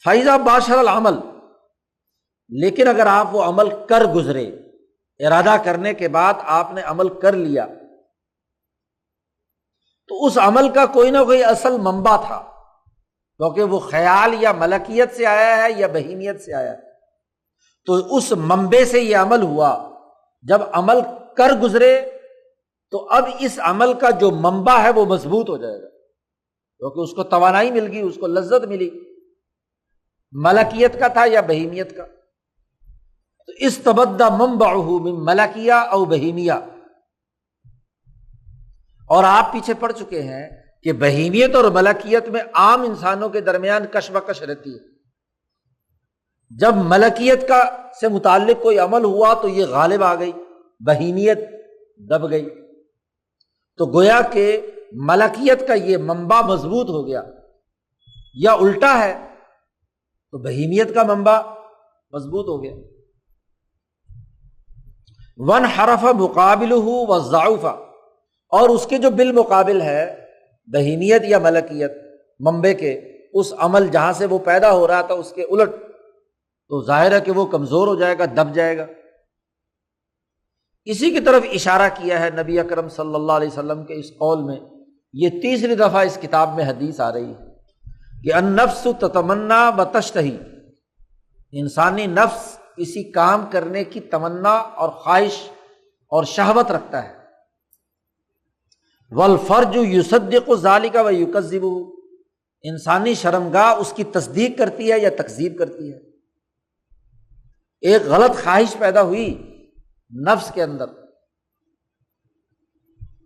فَإِذَا بَاشَرَ الْعَمَلَ، لیکن اگر آپ وہ عمل کر گزرے، ارادہ کرنے کے بعد آپ نے عمل کر لیا، تو اس عمل کا کوئی نہ کوئی اصل منبع تھا، کیونکہ وہ خیال یا ملکیت سے آیا ہے یا بہیمیت سے آیا ہے، تو اس منبع سے یہ عمل ہوا۔ جب عمل کر گزرے تو اب اس عمل کا جو منبع ہے وہ مضبوط ہو جائے گا، کیونکہ اس کو توانائی مل گئی، اس کو لذت ملی، ملکیت کا تھا یا بہیمیت کا۔ تو استبدّ منبعہ من ملکیہ او بہیمیہ، اور آپ پیچھے پڑ چکے ہیں کہ بہیمیت اور ملکیت میں عام انسانوں کے درمیان کشمکش رہتی ہے۔ جب ملکیت کا سے متعلق کوئی عمل ہوا تو یہ غالب آ گئی، بہیمیت دب گئی، تو گویا کہ ملکیت کا یہ منبع مضبوط ہو گیا، یا الٹا ہے تو بہیمیت کا منبع مضبوط ہو گیا۔ وانحرف مقابلہ وضعف، اور اس کے جو بالمقابل ہے بہیمیت یا ملکیت منبع کے، اس عمل جہاں سے وہ پیدا ہو رہا تھا اس کے الٹ، تو ظاہر ہے کہ وہ کمزور ہو جائے گا، دب جائے گا۔ اسی کی طرف اشارہ کیا ہے نبی اکرم صلی اللہ علیہ وسلم کے اس قول میں، یہ تیسری دفعہ اس کتاب میں حدیث آ رہی ہے کہ النفس تتمنا و تشتہی، انسانی نفس کسی کام کرنے کی تمنا اور خواہش اور شہوت رکھتا ہے۔ والفرج یصدق ذلک و یکذبہ، انسانی شرمگاہ اس کی تصدیق کرتی ہے یا تکذیب کرتی ہے۔ ایک غلط خواہش پیدا ہوئی نفس کے اندر،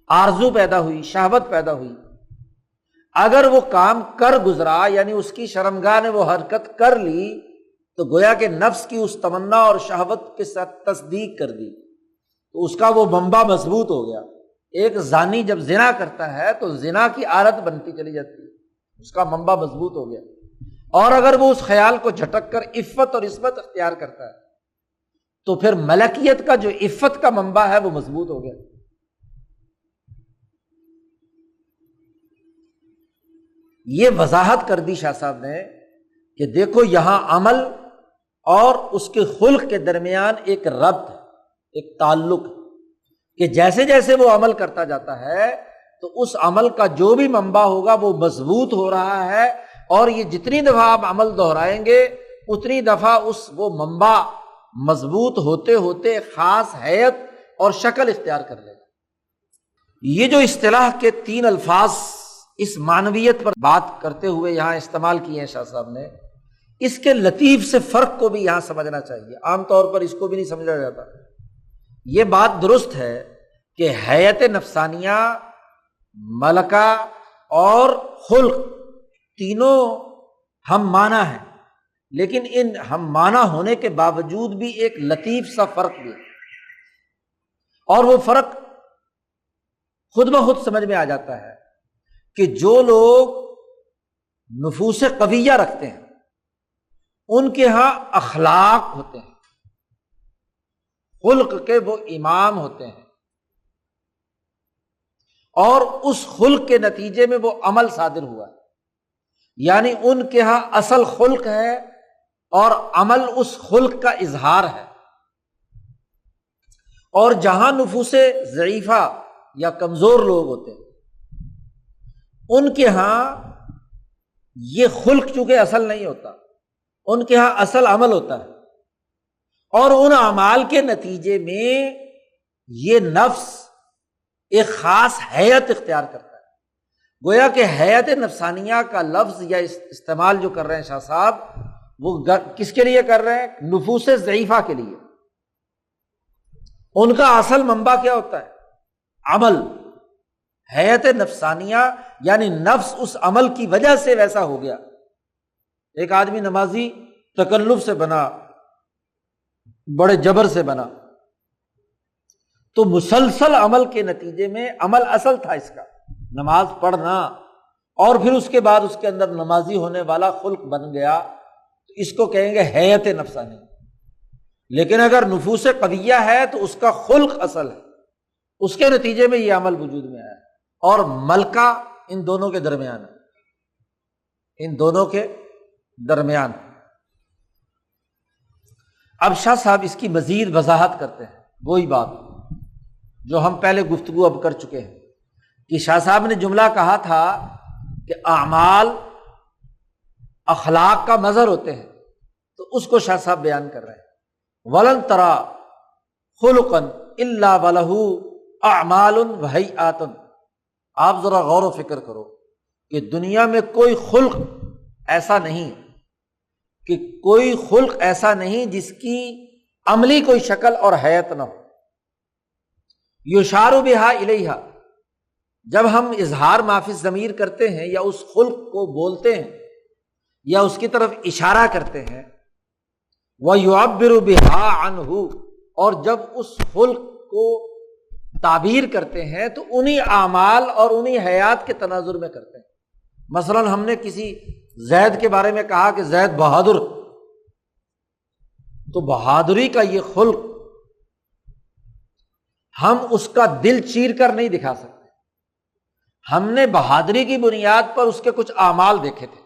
آرزو پیدا ہوئی، شہوت پیدا ہوئی، اگر وہ کام کر گزرا، یعنی اس کی شرمگاہ نے وہ حرکت کر لی، تو گویا کہ نفس کی اس تمنا اور شہوت کے ساتھ تصدیق کر دی تو اس کا وہ منبع مضبوط ہو گیا۔ ایک زانی جب زنا کرتا ہے تو زنا کی عادت بنتی چلی جاتی ہے، اس کا منبع مضبوط ہو گیا۔ اور اگر وہ اس خیال کو جھٹک کر عفت اور عصمت اختیار کرتا ہے تو پھر ملکیت کا جو عفت کا منبع ہے وہ مضبوط ہو گیا۔ یہ وضاحت کر دی شاہ صاحب نے کہ دیکھو یہاں عمل اور اس کے خلق کے درمیان ایک ربط، ایک تعلق، کہ جیسے جیسے وہ عمل کرتا جاتا ہے تو اس عمل کا جو بھی منبع ہوگا وہ مضبوط ہو رہا ہے، اور یہ جتنی دفعہ آپ عمل دہرائیں گے اتنی دفعہ وہ منبع مضبوط ہوتے ہوتے خاص حیت اور شکل اختیار کر لے گا۔ یہ جو اصطلاح کے 3 الفاظ اس معنویت پر بات کرتے ہوئے یہاں استعمال کیے ہیں شاہ صاحب نے، اس کے لطیف سے فرق کو بھی یہاں سمجھنا چاہیے، عام طور پر اس کو بھی نہیں سمجھا جاتا۔ یہ بات درست ہے کہ حیت نفسانیہ، ملکہ اور خلق تینوں ہم معنی ہیں، لیکن ان ہم معنی ہونے کے باوجود بھی ایک لطیف سا فرق بھی ہے، اور وہ فرق خود بخود سمجھ میں آ جاتا ہے کہ جو لوگ نفوس قویہ رکھتے ہیں ان کے ہاں اخلاق ہوتے ہیں، خلق کے وہ امام ہوتے ہیں، اور اس خلق کے نتیجے میں وہ عمل صادر ہوا ہے، یعنی ان کے ہاں اصل خلق ہے اور عمل اس خلق کا اظہار ہے۔ اور جہاں نفوس ضعیفہ یا کمزور لوگ ہوتے ہیں ان کے ہاں یہ خلق چونکہ اصل نہیں ہوتا، ان کے ہاں اصل عمل ہوتا ہے، اور ان اعمال کے نتیجے میں یہ نفس ایک خاص حیت اختیار کرتا ہے۔ گویا کہ حیت نفسانیہ کا لفظ یا استعمال جو کر رہے ہیں شاہ صاحب، وہ کس کے لیے کر رہے ہیں؟ نفوس ضعیفہ کے لیے۔ ان کا اصل منبع کیا ہوتا ہے؟ عمل۔ حیت نفسانیہ یعنی نفس اس عمل کی وجہ سے ویسا ہو گیا۔ ایک آدمی نمازی تکلف سے بنا، بڑے جبر سے بنا، تو مسلسل عمل کے نتیجے میں عمل اصل تھا اس کا، نماز پڑھنا، اور پھر اس کے بعد اس کے اندر نمازی ہونے والا خلق بن گیا، تو اس کو کہیں گے حیت نفسانی۔ لیکن اگر نفوس قویہ ہے تو اس کا خلق اصل ہے، اس کے نتیجے میں یہ عمل وجود میں آیا، اور ملکہ ان دونوں کے درمیان ہے، ان دونوں کے درمیان۔ اب شاہ صاحب اس کی مزید وضاحت کرتے ہیں، وہی بات جو ہم پہلے گفتگو اب کر چکے ہیں، کہ شاہ صاحب نے جملہ کہا تھا کہ اعمال اخلاق کا مظہر ہوتے ہیں، تو اس کو شاہ صاحب بیان کر رہے ہیں۔ وَلَن تَرَى خُلُقًا إِلَّا وَلَهُ أَعْمَالٌ وَهَيْئَاتٌ۔ آپ ذرا غور و فکر کرو کہ دنیا میں کوئی خلق ایسا نہیں، کہ کوئی خلق ایسا نہیں جس کی عملی کوئی شکل اور حیت نہ ہو۔ یشار بہا الیہا، جب ہم اظہار ما فی الضمیر کرتے ہیں یا اس خلق کو بولتے ہیں یا اس کی طرف اشارہ کرتے ہیں، وَيُعَبِّرُ بِهَا عَنْهُ، اور جب اس خلق کو تعبیر کرتے ہیں تو انہی اعمال اور انہی حیات کے تناظر میں کرتے ہیں۔ مثلا ہم نے کسی زید کے بارے میں کہا کہ زید بہادر، تو بہادری کا یہ خلق ہم اس کا دل چیر کر نہیں دکھا سکتے، ہم نے بہادری کی بنیاد پر اس کے کچھ اعمال دیکھے تھے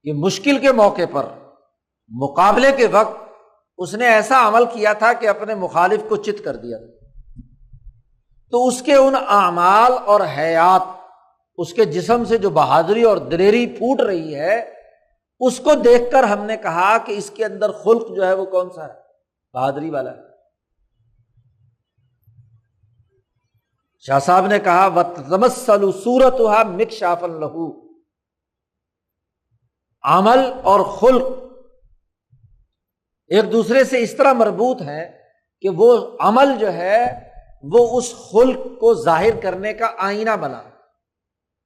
کہ مشکل کے موقع پر، مقابلے کے وقت اس نے ایسا عمل کیا تھا کہ اپنے مخالف کو چت کر دیا، تو اس کے ان اعمال اور حیات، اس کے جسم سے جو بہادری اور دلیری پھوٹ رہی ہے، اس کو دیکھ کر ہم نے کہا کہ اس کے اندر خلق جو ہے وہ کون سا ہے؟ بہادری والا ہے۔ شاہ صاحب نے کہا وَتَتَمَثَّلُ صُورَتُهَا مِكْشَافًا لَهُ، عمل اور خلق ایک دوسرے سے اس طرح مربوط ہیں کہ وہ عمل جو ہے وہ اس خلق کو ظاہر کرنے کا آئینہ بنا،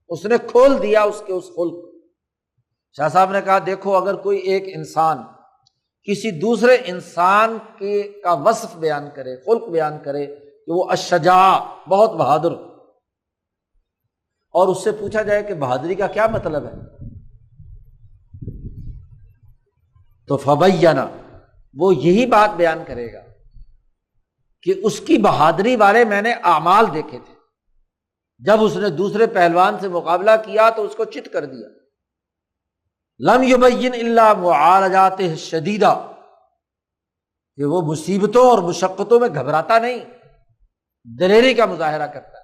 اس نے کھول دیا اس کے اس خلق۔ شاہ صاحب نے کہا دیکھو اگر کوئی ایک انسان کسی دوسرے انسان کا وصف بیان کرے، خلق بیان کرے کہ وہ الشجاع بہت بہادر، اور اس سے پوچھا جائے کہ بہادری کا کیا مطلب ہے، تو فبینہ، وہ یہی بات بیان کرے گا کہ اس کی بہادری والے میں نے اعمال دیکھے تھے، جب اس نے دوسرے پہلوان سے مقابلہ کیا تو اس کو چت کر دیا۔ لم یبین الا معالجات الشدیدہ، کہ وہ مصیبتوں اور مشقتوں میں گھبراتا نہیں، دلیری کا مظاہرہ کرتا ہے۔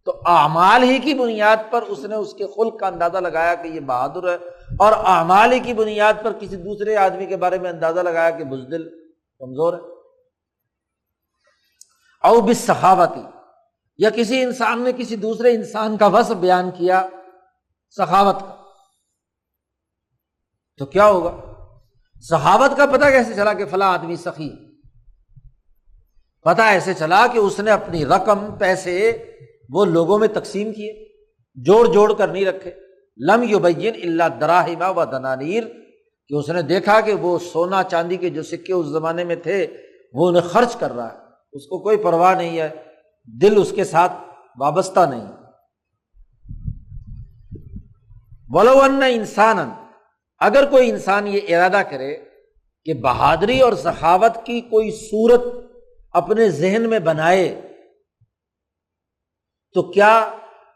تو اعمال ہی کی بنیاد پر اس نے اس کے خلق کا اندازہ لگایا کہ یہ بہادر ہے، اور اعمال ہی کی بنیاد پر کسی دوسرے آدمی کے بارے میں اندازہ لگایا کہ بزدل، کمزور ہے۔ او بالسخاوتی، یا کسی انسان نے کسی دوسرے انسان کا وصف بیان کیا سخاوت کا، تو کیا ہوگا؟ سخاوت کا پتہ کیسے چلا کہ فلاں آدمی سخی؟ پتہ ایسے چلا کہ اس نے اپنی رقم، پیسے وہ لوگوں میں تقسیم کیے، جوڑ جوڑ کر نہیں رکھے۔ لم یبین الا دراہم و دنانیر، کہ اس نے دیکھا کہ وہ سونا چاندی کے جو سکے اس زمانے میں تھے وہ انہیں خرچ کر رہا ہے، اس کو کوئی پرواہ نہیں ہے، دل اس کے ساتھ وابستہ نہیں۔ ولو ان انسانا، اگر کوئی انسان یہ ارادہ کرے کہ بہادری اور سخاوت کی کوئی صورت اپنے ذہن میں بنائے، تو کیا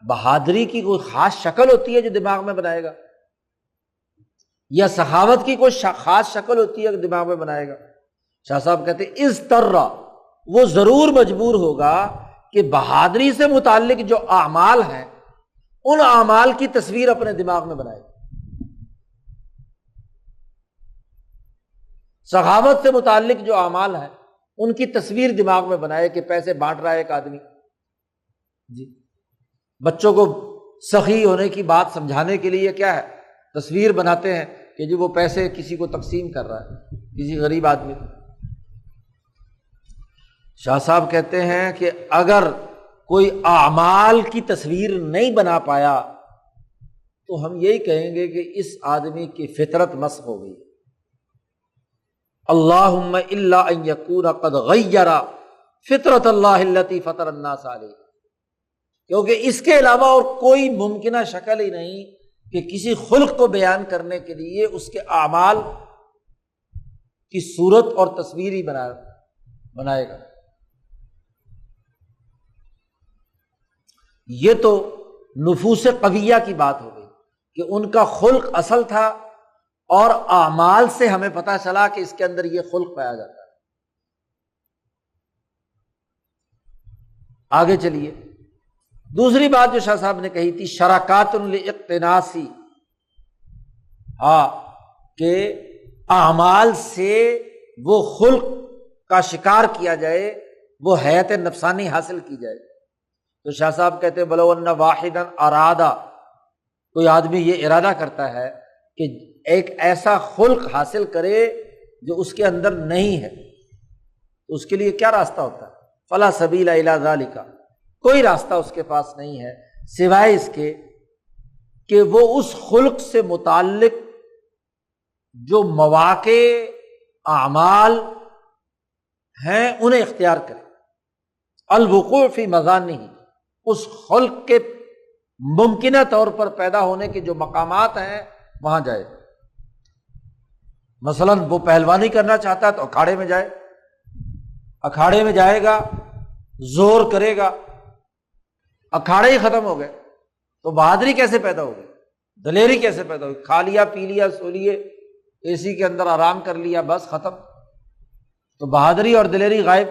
بہادری کی کوئی خاص شکل ہوتی ہے جو دماغ میں بنائے گا، یا سخاوت کی کوئی خاص شکل ہوتی ہے جو دماغ میں بنائے گا؟ شاہ صاحب کہتے ہیں اضطر، وہ ضرور مجبور ہوگا کہ بہادری سے متعلق جو اعمال ہیں ان اعمال کی تصویر اپنے دماغ میں بنائے، سخاوت سے متعلق جو اعمال ہیں ان کی تصویر دماغ میں بنائے کہ پیسے بانٹ رہا ہے ایک آدمی، جی بچوں کو سخی ہونے کی بات سمجھانے کے لیے کیا ہے، تصویر بناتے ہیں کہ جی وہ پیسے کسی کو تقسیم کر رہا ہے، کسی غریب آدمی کو۔ شاہ صاحب کہتے ہیں کہ اگر کوئی اعمال کی تصویر نہیں بنا پایا تو ہم یہی کہیں گے کہ اس آدمی کی فطرت مسخ ہو گئی۔ اللہم الا ان یکون قد غیر فطرت اللہ التی فطر الناس علیہ، کیونکہ اس کے علاوہ اور کوئی ممکنہ شکل ہی نہیں کہ کسی خلق کو بیان کرنے کے لیے اس کے اعمال کی صورت اور تصویر ہی بنائے گا۔ یہ تو نفوس قویہ کی بات ہو گئی کہ ان کا خلق اصل تھا، اور اعمال سے ہمیں پتہ چلا کہ اس کے اندر یہ خلق پایا جاتا ہے۔ آگے چلیے، دوسری بات جو شاہ صاحب نے کہی تھی، شراکات لاقتناسی، کہ اعمال سے وہ خلق کا شکار کیا جائے، وہ حیات نفسانی حاصل کی جائے۔ تو شاہ صاحب کہتے ہیں بلو ان واحدا ارادہ، کوئی آدمی یہ ارادہ کرتا ہے کہ ایک ایسا خلق حاصل کرے جو اس کے اندر نہیں ہے، تو اس کے لیے کیا راستہ ہوتا ہے؟ فلا سبیل الی ذلک، کوئی راستہ اس کے پاس نہیں ہے سوائے اس کے کہ وہ اس خلق سے متعلق جو مواقع اعمال ہیں انہیں اختیار کرے، الوقوع فی مظانہ، اس خلق کے ممکنہ طور پر پیدا ہونے کے جو مقامات ہیں وہاں جائے۔ مثلاً وہ پہلوانی کرنا چاہتا ہے تو اکھاڑے میں جائے، اکھاڑے میں جائے گا، زور کرے گا، اکھاڑے ہی ختم ہو گئے، تو بہادری کیسے پیدا ہوگی، دلیری کیسے پیدا ہوگی؟ کھا لیا، پی لیا، سو لیے، اے سی کے اندر آرام کر لیا، بس ختم، تو بہادری اور دلیری غائب۔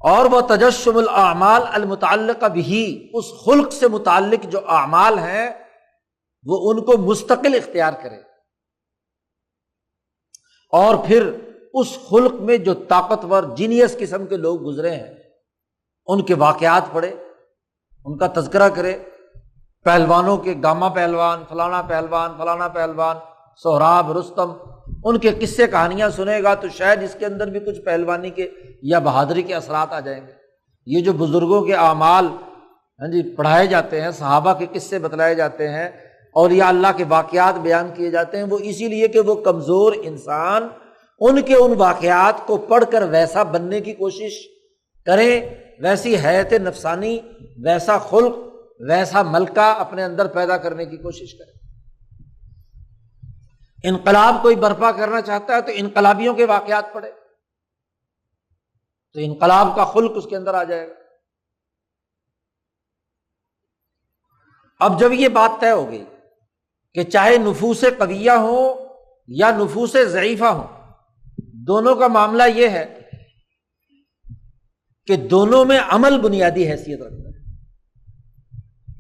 اور وہ تجشم الاعمال المتعلقہ بھی، اس خلق سے متعلق جو اعمال ہیں وہ ان کو مستقل اختیار کرے، اور پھر اس خلق میں جو طاقتور جینیس قسم کے لوگ گزرے ہیں ان کے واقعات پڑھے، ان کا تذکرہ کرے، پہلوانوں کے، گاما پہلوان، فلانا پہلوان، فلانا پہلوان، سہراب، رستم، ان کے قصے کہانیاں سنے گا تو شاید اس کے اندر بھی کچھ پہلوانی کے یا بہادری کے اثرات آ جائیں گے۔ یہ جو بزرگوں کے اعمال پڑھائے جاتے ہیں، صحابہ کے قصے بتلائے جاتے ہیں، اولیاء اللہ کے واقعات بیان کیے جاتے ہیں وہ اسی لیے کہ وہ کمزور انسان ان کے ان واقعات کو پڑھ کر ویسا بننے کی کوشش کریں، ویسی حیات نفسانی، ویسا خلق، ویسا ملکہ اپنے اندر پیدا کرنے کی کوشش کریں۔ انقلاب کوئی برپا کرنا چاہتا ہے تو انقلابیوں کے واقعات پڑھے تو انقلاب کا خلق اس کے اندر آ جائے گا۔ اب جب یہ بات طے ہو گئی کہ چاہے نفوس قویہ ہوں یا نفوس ضعیفہ ہوں، دونوں کا معاملہ یہ ہے کہ دونوں میں عمل بنیادی حیثیت رکھتا ہے،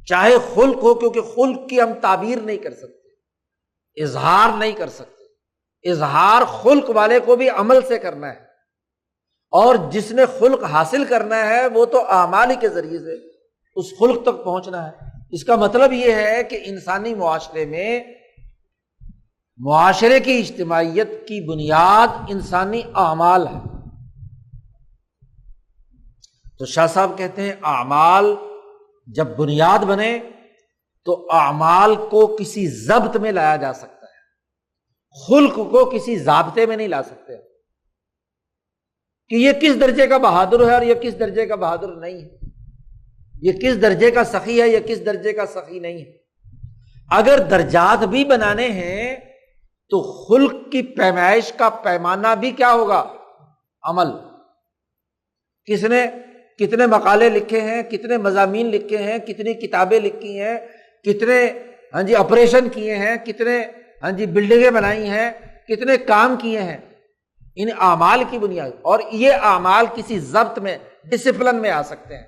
چاہے خلق ہو، کیونکہ خلق کی ہم تعبیر نہیں کر سکتے، اظہار نہیں کر سکتے، اظہار خلق والے کو بھی عمل سے کرنا ہے، اور جس نے خلق حاصل کرنا ہے وہ تو اعمال ہی کے ذریعے سے اس خلق تک پہنچنا ہے۔ اس کا مطلب یہ ہے کہ انسانی معاشرے میں معاشرے کی اجتماعیت کی بنیاد انسانی اعمال ہے۔ تو شاہ صاحب کہتے ہیں اعمال جب بنیاد بنے تو اعمال کو کسی ضبط میں لایا جا سکتا ہے، خلق کو کسی ضابطے میں نہیں لا سکتے کہ یہ کس درجے کا بہادر ہے اور یہ کس درجے کا بہادر نہیں ہے، یہ کس درجے کا سخی ہے، یہ کس درجے کا سخی نہیں ہے۔ اگر درجات بھی بنانے ہیں تو خلق کی پیمائش کا پیمانہ بھی کیا ہوگا؟ عمل۔ کس نے کتنے مقالے لکھے ہیں، کتنے مضامین لکھے ہیں، کتنی کتابیں لکھی ہیں، کتنے آپریشن کیے ہیں، کتنے بلڈنگیں بنائی ہیں، کتنے کام کیے ہیں، ان اعمال کی بنیاد۔ اور یہ اعمال کسی ضبط میں، ڈسپلن میں آ سکتے ہیں۔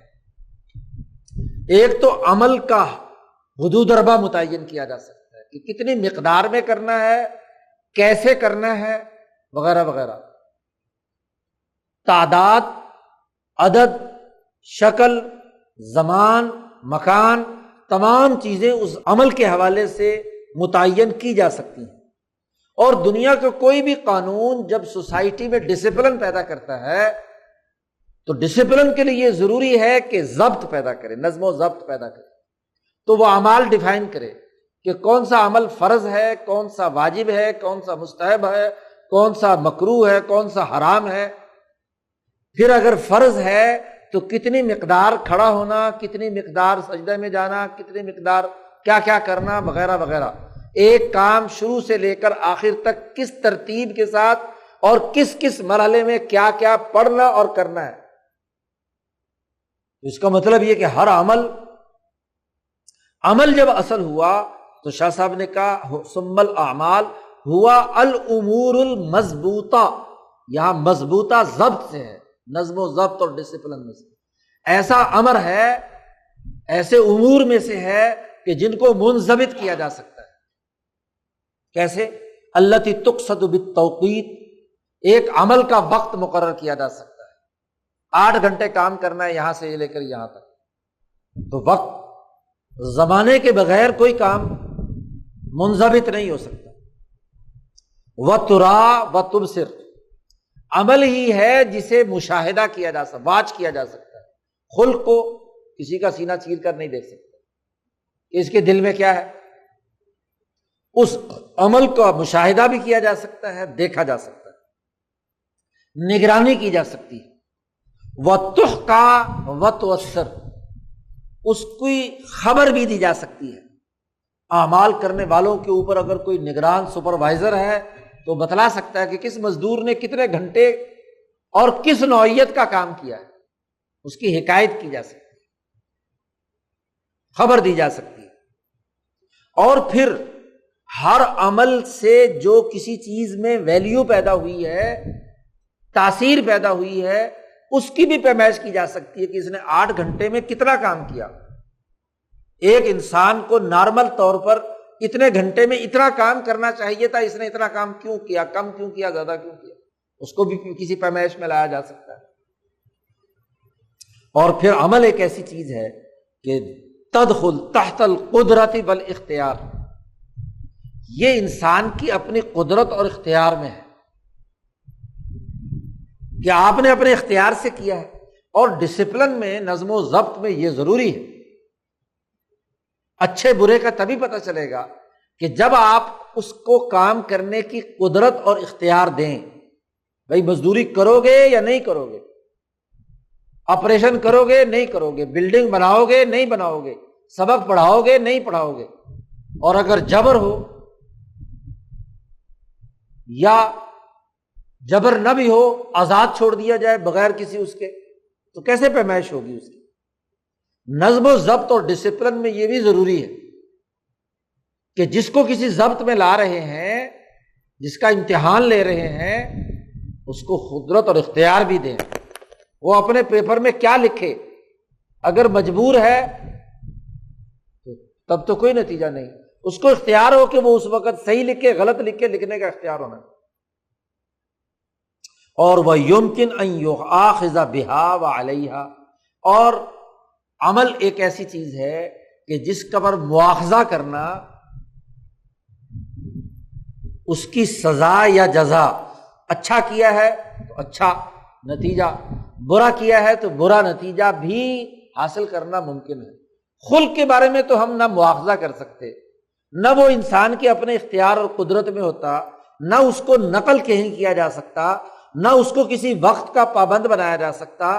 ایک تو عمل کا حدود اربع متعین کیا جا سکتا ہے کہ کتنی مقدار میں کرنا ہے، کیسے کرنا ہے، وغیرہ وغیرہ۔ تعداد، عدد، شکل، زمان، مکان، تمام چیزیں اس عمل کے حوالے سے متعین کی جا سکتی ہیں۔ اور دنیا کا کوئی بھی قانون جب سوسائٹی میں ڈسپلن پیدا کرتا ہے تو ڈسپلن کے لیے یہ ضروری ہے کہ ضبط پیدا کرے، نظم و ضبط پیدا کرے۔ تو وہ اعمال ڈیفائن کرے کہ کون سا عمل فرض ہے، کون سا واجب ہے، کون سا مستحب ہے، کون سا مکروہ ہے، کون سا حرام ہے۔ پھر اگر فرض ہے تو کتنی مقدار کھڑا ہونا، کتنی مقدار سجدے میں جانا، کتنی مقدار کیا کیا کرنا، وغیرہ وغیرہ۔ ایک کام شروع سے لے کر آخر تک کس ترتیب کے ساتھ اور کس کس مرحلے میں کیا کیا پڑھنا اور کرنا ہے۔ اس کا مطلب یہ کہ ہر عمل جب اصل ہوا تو شاہ صاحب نے کہا ثم الاعمال ہوا الامور المضبوطہ، یہاں مضبوطہ ضبط سے ہے، نظم و ضبط اور ڈسپلن میں سے۔ ایسا امر ہے، ایسے امور میں سے ہے کہ جن کو منضبط کیا جا سکتا ہے۔ کیسے؟ التی تقصد بالتوقیت، ایک عمل کا وقت مقرر کیا جا سکتا ہے۔ 8 گھنٹے کام کرنا ہے یہاں سے لے کر یہاں تک، تو وقت زمانے کے بغیر کوئی کام منضبط نہیں ہو سکتا۔ وَتُرَا وَتُبْصِرْ، عمل ہی ہے جسے مشاہدہ کیا جا سکتا، واچ کیا جا سکتا ہے۔ خلق کو کسی کا سینہ چیر کر نہیں دیکھ سکتا کہ اس کے دل میں کیا ہے۔ اس عمل کا مشاہدہ بھی کیا جا سکتا ہے، دیکھا جا سکتا ہے، نگرانی کی جا سکتی ہے۔ وَتُحْقَى وَتُوَسَّرْ، اس کی خبر بھی دی جا سکتی ہے۔ اعمال کرنے والوں کے اوپر اگر کوئی نگران سپروائزر ہے تو بتلا سکتا ہے کہ کس مزدور نے کتنے گھنٹے اور کس نوعیت کا کام کیا ہے، اس کی حکایت کی جا سکتی ہے، خبر دی جا سکتی ہے۔ اور پھر ہر عمل سے جو کسی چیز میں ویلیو پیدا ہوئی ہے، تاثیر پیدا ہوئی ہے، اس کی بھی پیمائش کی جا سکتی ہے کہ اس نے 8 گھنٹے میں کتنا کام کیا۔ ایک انسان کو نارمل طور پر اتنے گھنٹے میں اتنا کام کرنا چاہیے تھا، اس نے اتنا کام کیوں کیا، کم کیوں کیا، زیادہ کیوں کیا، اس کو بھی کسی پیمائش میں لایا جا سکتا ہے۔ اور پھر عمل ایک ایسی چیز ہے کہ تدخل تحت القدرت والاختیار، یہ انسان کی اپنی قدرت اور اختیار میں ہے کہ آپ نے اپنے اختیار سے کیا ہے۔ اور ڈسپلن میں، نظم و ضبط میں یہ ضروری ہے۔ اچھے برے کا تبھی پتہ چلے گا کہ جب آپ اس کو کام کرنے کی قدرت اور اختیار دیں، بھائی مزدوری کرو گے یا نہیں کرو گے، آپریشن کرو گے نہیں کرو گے، بلڈنگ بناؤ گے نہیں بناؤ گے، سبق پڑھاؤ گے نہیں پڑھاؤ گے، اور اگر جبر ہو یا جبر نہ بھی ہو، آزاد چھوڑ دیا جائے بغیر کسی اس کے، تو کیسے پیمائش ہوگی اس کی؟ نظم و ضبط اور ڈسپلن میں یہ بھی ضروری ہے کہ جس کو کسی ضبط میں لا رہے ہیں، جس کا امتحان لے رہے ہیں، اس کو قدرت اور اختیار بھی دیں، وہ اپنے پیپر میں کیا لکھے، اگر مجبور ہے تو تب تو کوئی نتیجہ نہیں، اس کو اختیار ہو کہ وہ اس وقت صحیح لکھے غلط لکھے، لکھنے کا اختیار ہونا۔ اور وَيُمْكِنْ أَنْ يُؤَاخَذَ بِهَا وَعَلَيْهَا، اور عمل ایک ایسی چیز ہے کہ جس کا پر مواخذہ کرنا، اس کی سزا یا جزا، اچھا کیا ہے تو اچھا نتیجہ، برا کیا ہے تو برا نتیجہ بھی حاصل کرنا ممکن ہے۔ خلق کے بارے میں تو ہم نہ مواخذہ کر سکتے، نہ وہ انسان کے اپنے اختیار اور قدرت میں ہوتا، نہ اس کو نقل کہیں کیا جا سکتا، نہ اس کو کسی وقت کا پابند بنایا جا سکتا،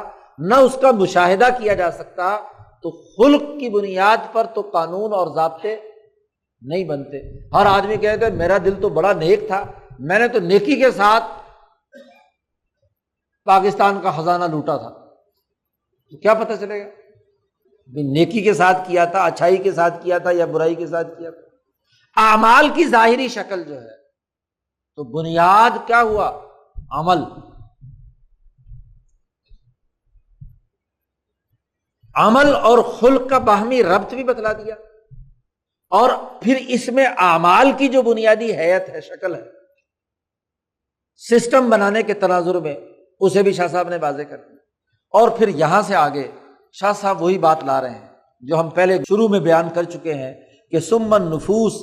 نہ اس کا مشاہدہ کیا جا سکتا، تو خلق کی بنیاد پر تو قانون اور ضابطے نہیں بنتے۔ ہر آدمی کہتا ہے میرا دل تو بڑا نیک تھا، میں نے تو نیکی کے ساتھ پاکستان کا خزانہ لوٹا تھا، تو کیا پتہ چلے گا نیکی کے ساتھ کیا تھا، اچھائی کے ساتھ کیا تھا یا برائی کے ساتھ کیا تھا؟ اعمال کی ظاہری شکل جو ہے، تو بنیاد کیا ہوا؟ عمل۔ عمل اور خلق کا باہمی ربط بھی بتلا دیا، اور پھر اس میں اعمال کی جو بنیادی حیت ہے، شکل ہے، سسٹم بنانے کے تناظر میں اسے بھی شاہ صاحب نے واضح کر دیا۔ اور پھر یہاں سے آگے شاہ صاحب وہی بات لا رہے ہیں جو ہم پہلے شروع میں بیان کر چکے ہیں کہ ثم النفوس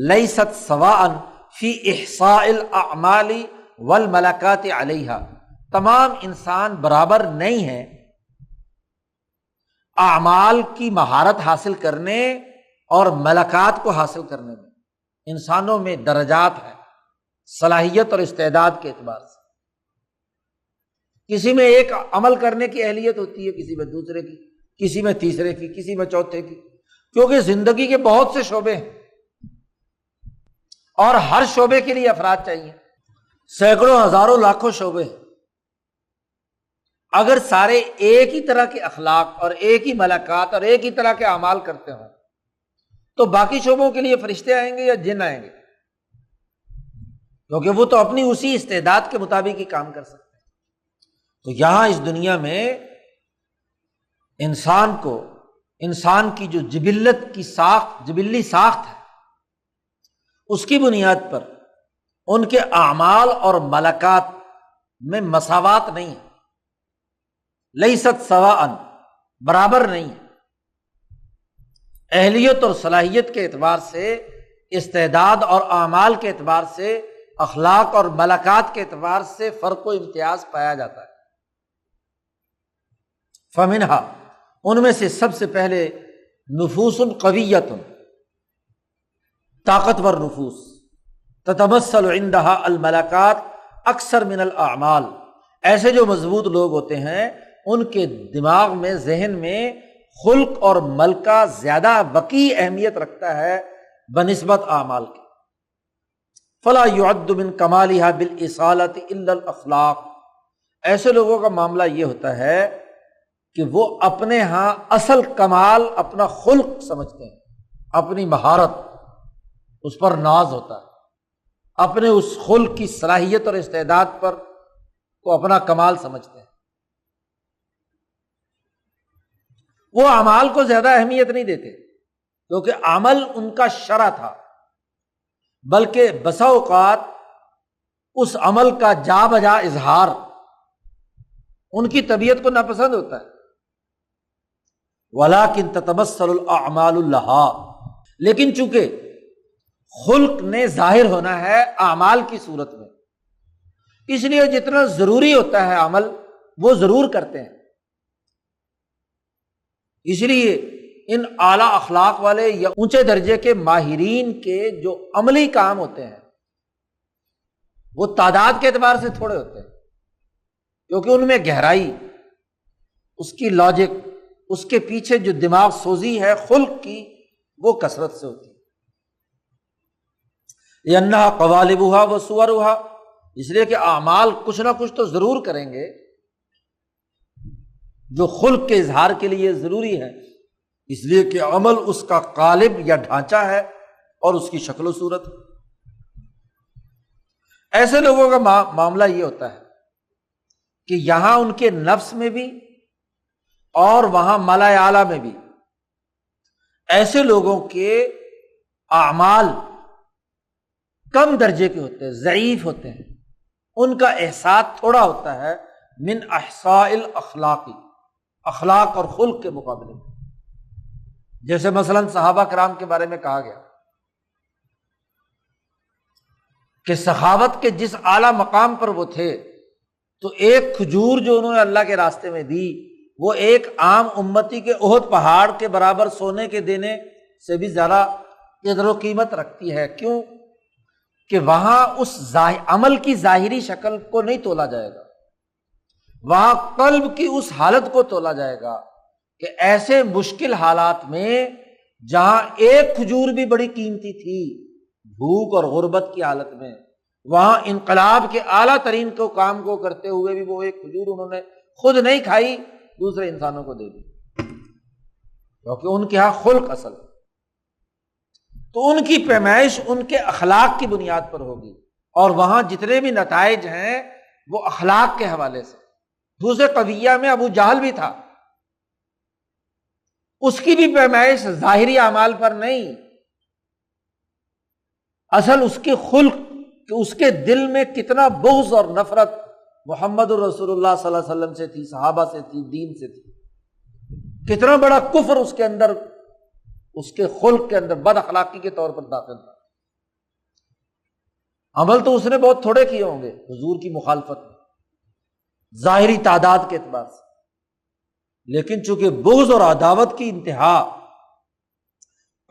لیست سواء فی احصاء الاعمال والملکات علیہا، تمام انسان برابر نہیں ہیں اعمال کی مہارت حاصل کرنے اور ملکات کو حاصل کرنے میں۔ انسانوں میں درجات ہیں صلاحیت اور استعداد کے اعتبار سے، کسی میں ایک عمل کرنے کی اہلیت ہوتی ہے، کسی میں دوسرے کی، کسی میں تیسرے کی، کسی میں چوتھے کی، کیونکہ زندگی کے بہت سے شعبے ہیں اور ہر شعبے کے لیے افراد چاہیے، سینکڑوں ہزاروں لاکھوں شعبے ہیں۔ اگر سارے ایک ہی طرح کے اخلاق اور ایک ہی ملکات اور ایک ہی طرح کے اعمال کرتے ہوں تو باقی شعبوں کے لیے فرشتے آئیں گے یا جن آئیں گے؟ کیونکہ وہ تو اپنی اسی استعداد کے مطابق ہی کام کر سکتے ہیں۔ تو یہاں اس دنیا میں انسان کو، انسان کی جو جبلت کی ساخت، جبلی ساخت ہے، اس کی بنیاد پر ان کے اعمال اور ملکات میں مساوات نہیں ہے، لیست سواء، برابر نہیں ہے۔ اہلیت اور صلاحیت کے اعتبار سے، استعداد اور اعمال کے اعتبار سے، اخلاق اور ملکات کے اعتبار سے فرق و امتیاز پایا جاتا ہے۔ فمنہا، ان میں سے سب سے پہلے نفوس قویۃ، طاقتور نفوس، تتمثل عندہا الملکات اکثر من الاعمال، ایسے جو مضبوط لوگ ہوتے ہیں ان کے دماغ میں، ذہن میں خلق اور ملکہ زیادہ وقیع اہمیت رکھتا ہے بنسبت اعمال کے۔ فلا يعد من کمالها بالاصالۃ الا الاخلاق، ایسے لوگوں کا معاملہ یہ ہوتا ہے کہ وہ اپنے ہاں اصل کمال اپنا خلق سمجھتے ہیں، اپنی مہارت، اس پر ناز ہوتا ہے، اپنے اس خلق کی صلاحیت اور استعداد پر کو اپنا کمال سمجھتے ہیں۔ وہ اعمال کو زیادہ اہمیت نہیں دیتے کیونکہ عمل ان کا شرع تھا، بلکہ بسا اوقات اس عمل کا جا بجا اظہار ان کی طبیعت کو ناپسند ہوتا ہے۔ وَلَٰكِن تَتَمَثَّلُ الْأَعْمَالُ لَهَا، لیکن چونکہ خلق نے ظاہر ہونا ہے اعمال کی صورت میں، اس لیے جتنا ضروری ہوتا ہے عمل وہ ضرور کرتے ہیں۔ اس لیے ان اعلیٰ اخلاق والے یا اونچے درجے کے ماہرین کے جو عملی کام ہوتے ہیں وہ تعداد کے اعتبار سے تھوڑے ہوتے ہیں، کیونکہ ان میں گہرائی، اس کی لاجک، اس کے پیچھے جو دماغ سوزی ہے خلق کی، وہ کثرت سے ہوتی ہے۔ لأنہا قوالبہا و صورہا، اس لیے کہ اعمال کچھ نہ کچھ تو ضرور کریں گے جو خلق کے اظہار کے لیے ضروری ہے، اس لیے کہ عمل اس کا قالب یا ڈھانچہ ہے اور اس کی شکل و صورت۔ ایسے لوگوں کا معاملہ یہ ہوتا ہے کہ یہاں ان کے نفس میں بھی اور وہاں ملأ اعلیٰ میں بھی ایسے لوگوں کے اعمال کم درجے کے ہوتے ہیں، ضعیف ہوتے ہیں، ان کا احساس تھوڑا ہوتا ہے من احصاء الاخلاقی، اخلاق اور خلق کے مقابلے میں۔ جیسے مثلاً صحابہ کرام کے بارے میں کہا گیا کہ سخاوت کے جس اعلیٰ مقام پر وہ تھے تو ایک کھجور جو انہوں نے اللہ کے راستے میں دی وہ ایک عام امتی کے احد پہاڑ کے برابر سونے کے دینے سے بھی زیادہ قدر و قیمت رکھتی ہے۔ کیوں؟ کہ وہاں اس عمل کی ظاہری شکل کو نہیں تولا جائے گا، وہاں قلب کی اس حالت کو تولا جائے گا کہ ایسے مشکل حالات میں جہاں ایک کھجور بھی بڑی قیمتی تھی، بھوک اور غربت کی حالت میں، وہاں انقلاب کے اعلیٰ ترین کو کام کو کرتے ہوئے بھی وہ ایک کھجور انہوں نے خود نہیں کھائی، دوسرے انسانوں کو دے دی، کیونکہ ان کے ہاں خلق اصل ہے۔ تو ان کی پیمائش ان کے اخلاق کی بنیاد پر ہوگی، اور وہاں جتنے بھی نتائج ہیں وہ اخلاق کے حوالے سے۔ دوسرے قضیہ میں ابو جہل بھی تھا، اس کی بھی پیمائش ظاہری اعمال پر نہیں، اصل اس کی خلق کہ اس کے دل میں کتنا بغض اور نفرت محمد الرسول اللہ صلی اللہ علیہ وسلم سے تھی، صحابہ سے تھی، دین سے تھی، کتنا بڑا کفر اس کے اندر، اس کے خلق کے اندر بد اخلاقی کے طور پر داخل تھا۔ عمل تو اس نے بہت تھوڑے کیے ہوں گے حضور کی مخالفت میں ظاہری تعداد کے اعتبار سے، لیکن چونکہ بغض اور عداوت کی انتہا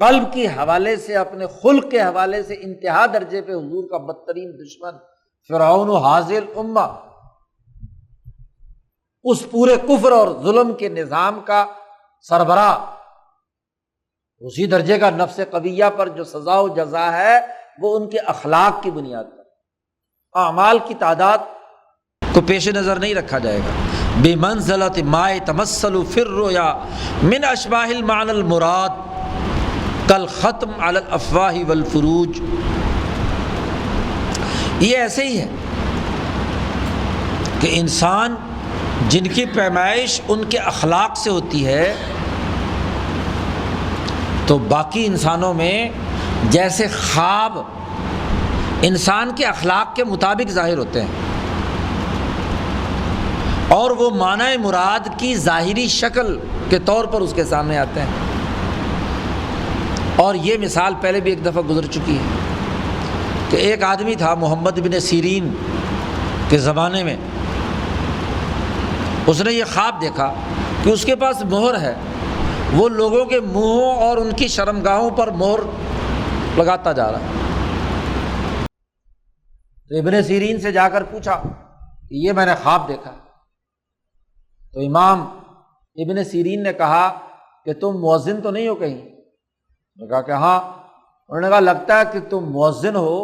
قلب کے حوالے سے، اپنے خلق کے حوالے سے انتہا درجے پہ حضور کا بدترین دشمن فرعون و حاضل امہ، اس پورے کفر اور ظلم کے نظام کا سربراہ، اسی درجے کا نفس قویہ پر جو سزا و جزا ہے وہ ان کے اخلاق کی بنیاد پر۔ اعمال کی تعداد کو پیش نظر نہیں رکھا جائے گا۔ بمنزلۃ ما يتمثل في الرؤيا من اشباہ المعنى المراد کالختم علی الافواہ والفروج، یہ ایسے ہی ہے کہ انسان جن کی پیمائش ان کے اخلاق سے ہوتی ہے تو باقی انسانوں میں جیسے خواب انسان کے اخلاق کے مطابق ظاہر ہوتے ہیں اور وہ معنی مراد کی ظاہری شکل کے طور پر اس کے سامنے آتے ہیں، اور یہ مثال پہلے بھی ایک دفعہ گزر چکی ہے کہ ایک آدمی تھا محمد بن سیرین کے زمانے میں، اس نے یہ خواب دیکھا کہ اس کے پاس مہر ہے، وہ لوگوں کے منہوں اور ان کی شرمگاہوں پر مہر لگاتا جا رہا ہے۔ تو ابن سیرین سے جا کر پوچھا کہ یہ میں نے خواب دیکھا، تو امام ابن سیرین نے کہا کہ تم مؤذن تو نہیں ہو کہیں؟ نے کہا کہ ہاں۔ انہوں نے کہا لگتا ہے کہ تم مؤذن ہو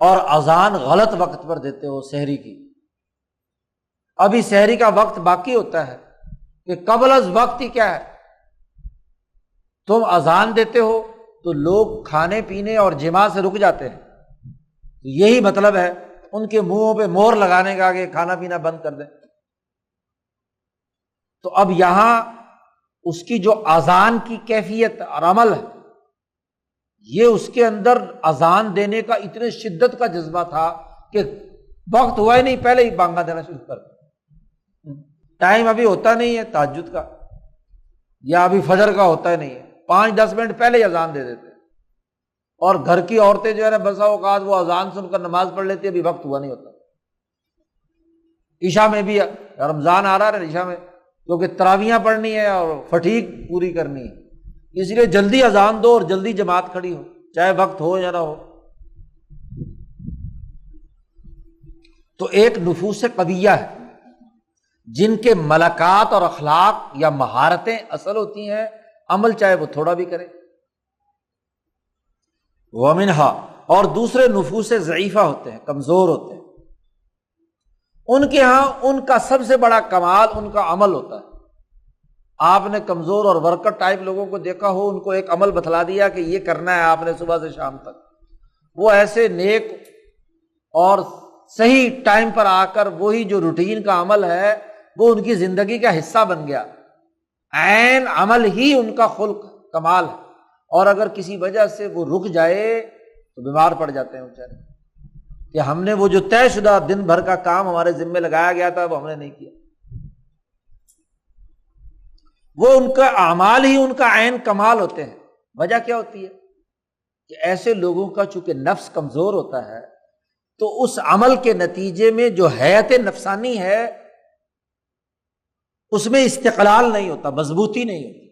اور اذان غلط وقت پر دیتے ہو سحری کی، ابھی سحری کا وقت باقی ہوتا ہے کہ قبل از وقت ہی کیا ہے تم اذان دیتے ہو تو لوگ کھانے پینے اور جماع سے رک جاتے ہیں، یہی مطلب ہے ان کے منہوں پہ مہر لگانے کا کہ کھانا پینا بند کر دیں۔ تو اب یہاں اس کی جو اذان کی کیفیت اور عمل ہے، یہ اس کے اندر اذان دینے کا اتنے شدت کا جذبہ تھا کہ وقت ہوا ہی نہیں پہلے ہی بانگا دینا شروع کر دیا، ٹائم ابھی ہوتا نہیں ہے تہجد کا یا ابھی فجر کا ہوتا ہی نہیں ہے، 5-10 منٹ پہلے ہی اذان دے دیتے، اور گھر کی عورتیں جو ہے نا بسا اوقات وہ اذان سن کر نماز پڑھ لیتی ہے، ابھی وقت ہوا نہیں ہوتا۔ عشاء میں بھی رمضان آ رہا ہے عشاء میں کیونکہ تراویحاں پڑھنی ہے اور فٹیگ پوری کرنی ہے، اس لیے جلدی اذان دو اور جلدی جماعت کھڑی ہو، چاہے وقت ہو یا نہ ہو۔ تو ایک نفوس قویہ ہے جن کے ملکات اور اخلاق یا مہارتیں اصل ہوتی ہیں، عمل چاہے وہ تھوڑا بھی کرے۔ وَمِنْهَا، اور دوسرے نفوس ضعیفہ ہوتے ہیں، کمزور ہوتے ہیں، ان کے ہاں ان کا سب سے بڑا کمال ان کا عمل ہوتا ہے۔ آپ نے کمزور اور ورکر ٹائپ لوگوں کو دیکھا ہو، ان کو ایک عمل بتلا دیا کہ یہ کرنا ہے آپ نے صبح سے شام تک، وہ ایسے نیک اور صحیح ٹائم پر آ کر وہی جو روٹین کا عمل ہے وہ ان کی زندگی کا حصہ بن گیا۔ عین عمل ہی ان کا خلق کمال ہے، اور اگر کسی وجہ سے وہ رک جائے تو بیمار پڑ جاتے ہیں بیچارے کہ ہم نے وہ جو طے شدہ دن بھر کا کام ہمارے ذمے لگایا گیا تھا وہ ہم نے نہیں کیا۔ وہ ان کا اعمال ہی ان کا عین کمال ہوتے ہیں۔ وجہ کیا ہوتی ہے کہ ایسے لوگوں کا چونکہ نفس کمزور ہوتا ہے تو اس عمل کے نتیجے میں جو حیات نفسانی ہے اس میں استقلال نہیں ہوتا، مضبوطی نہیں ہوتی،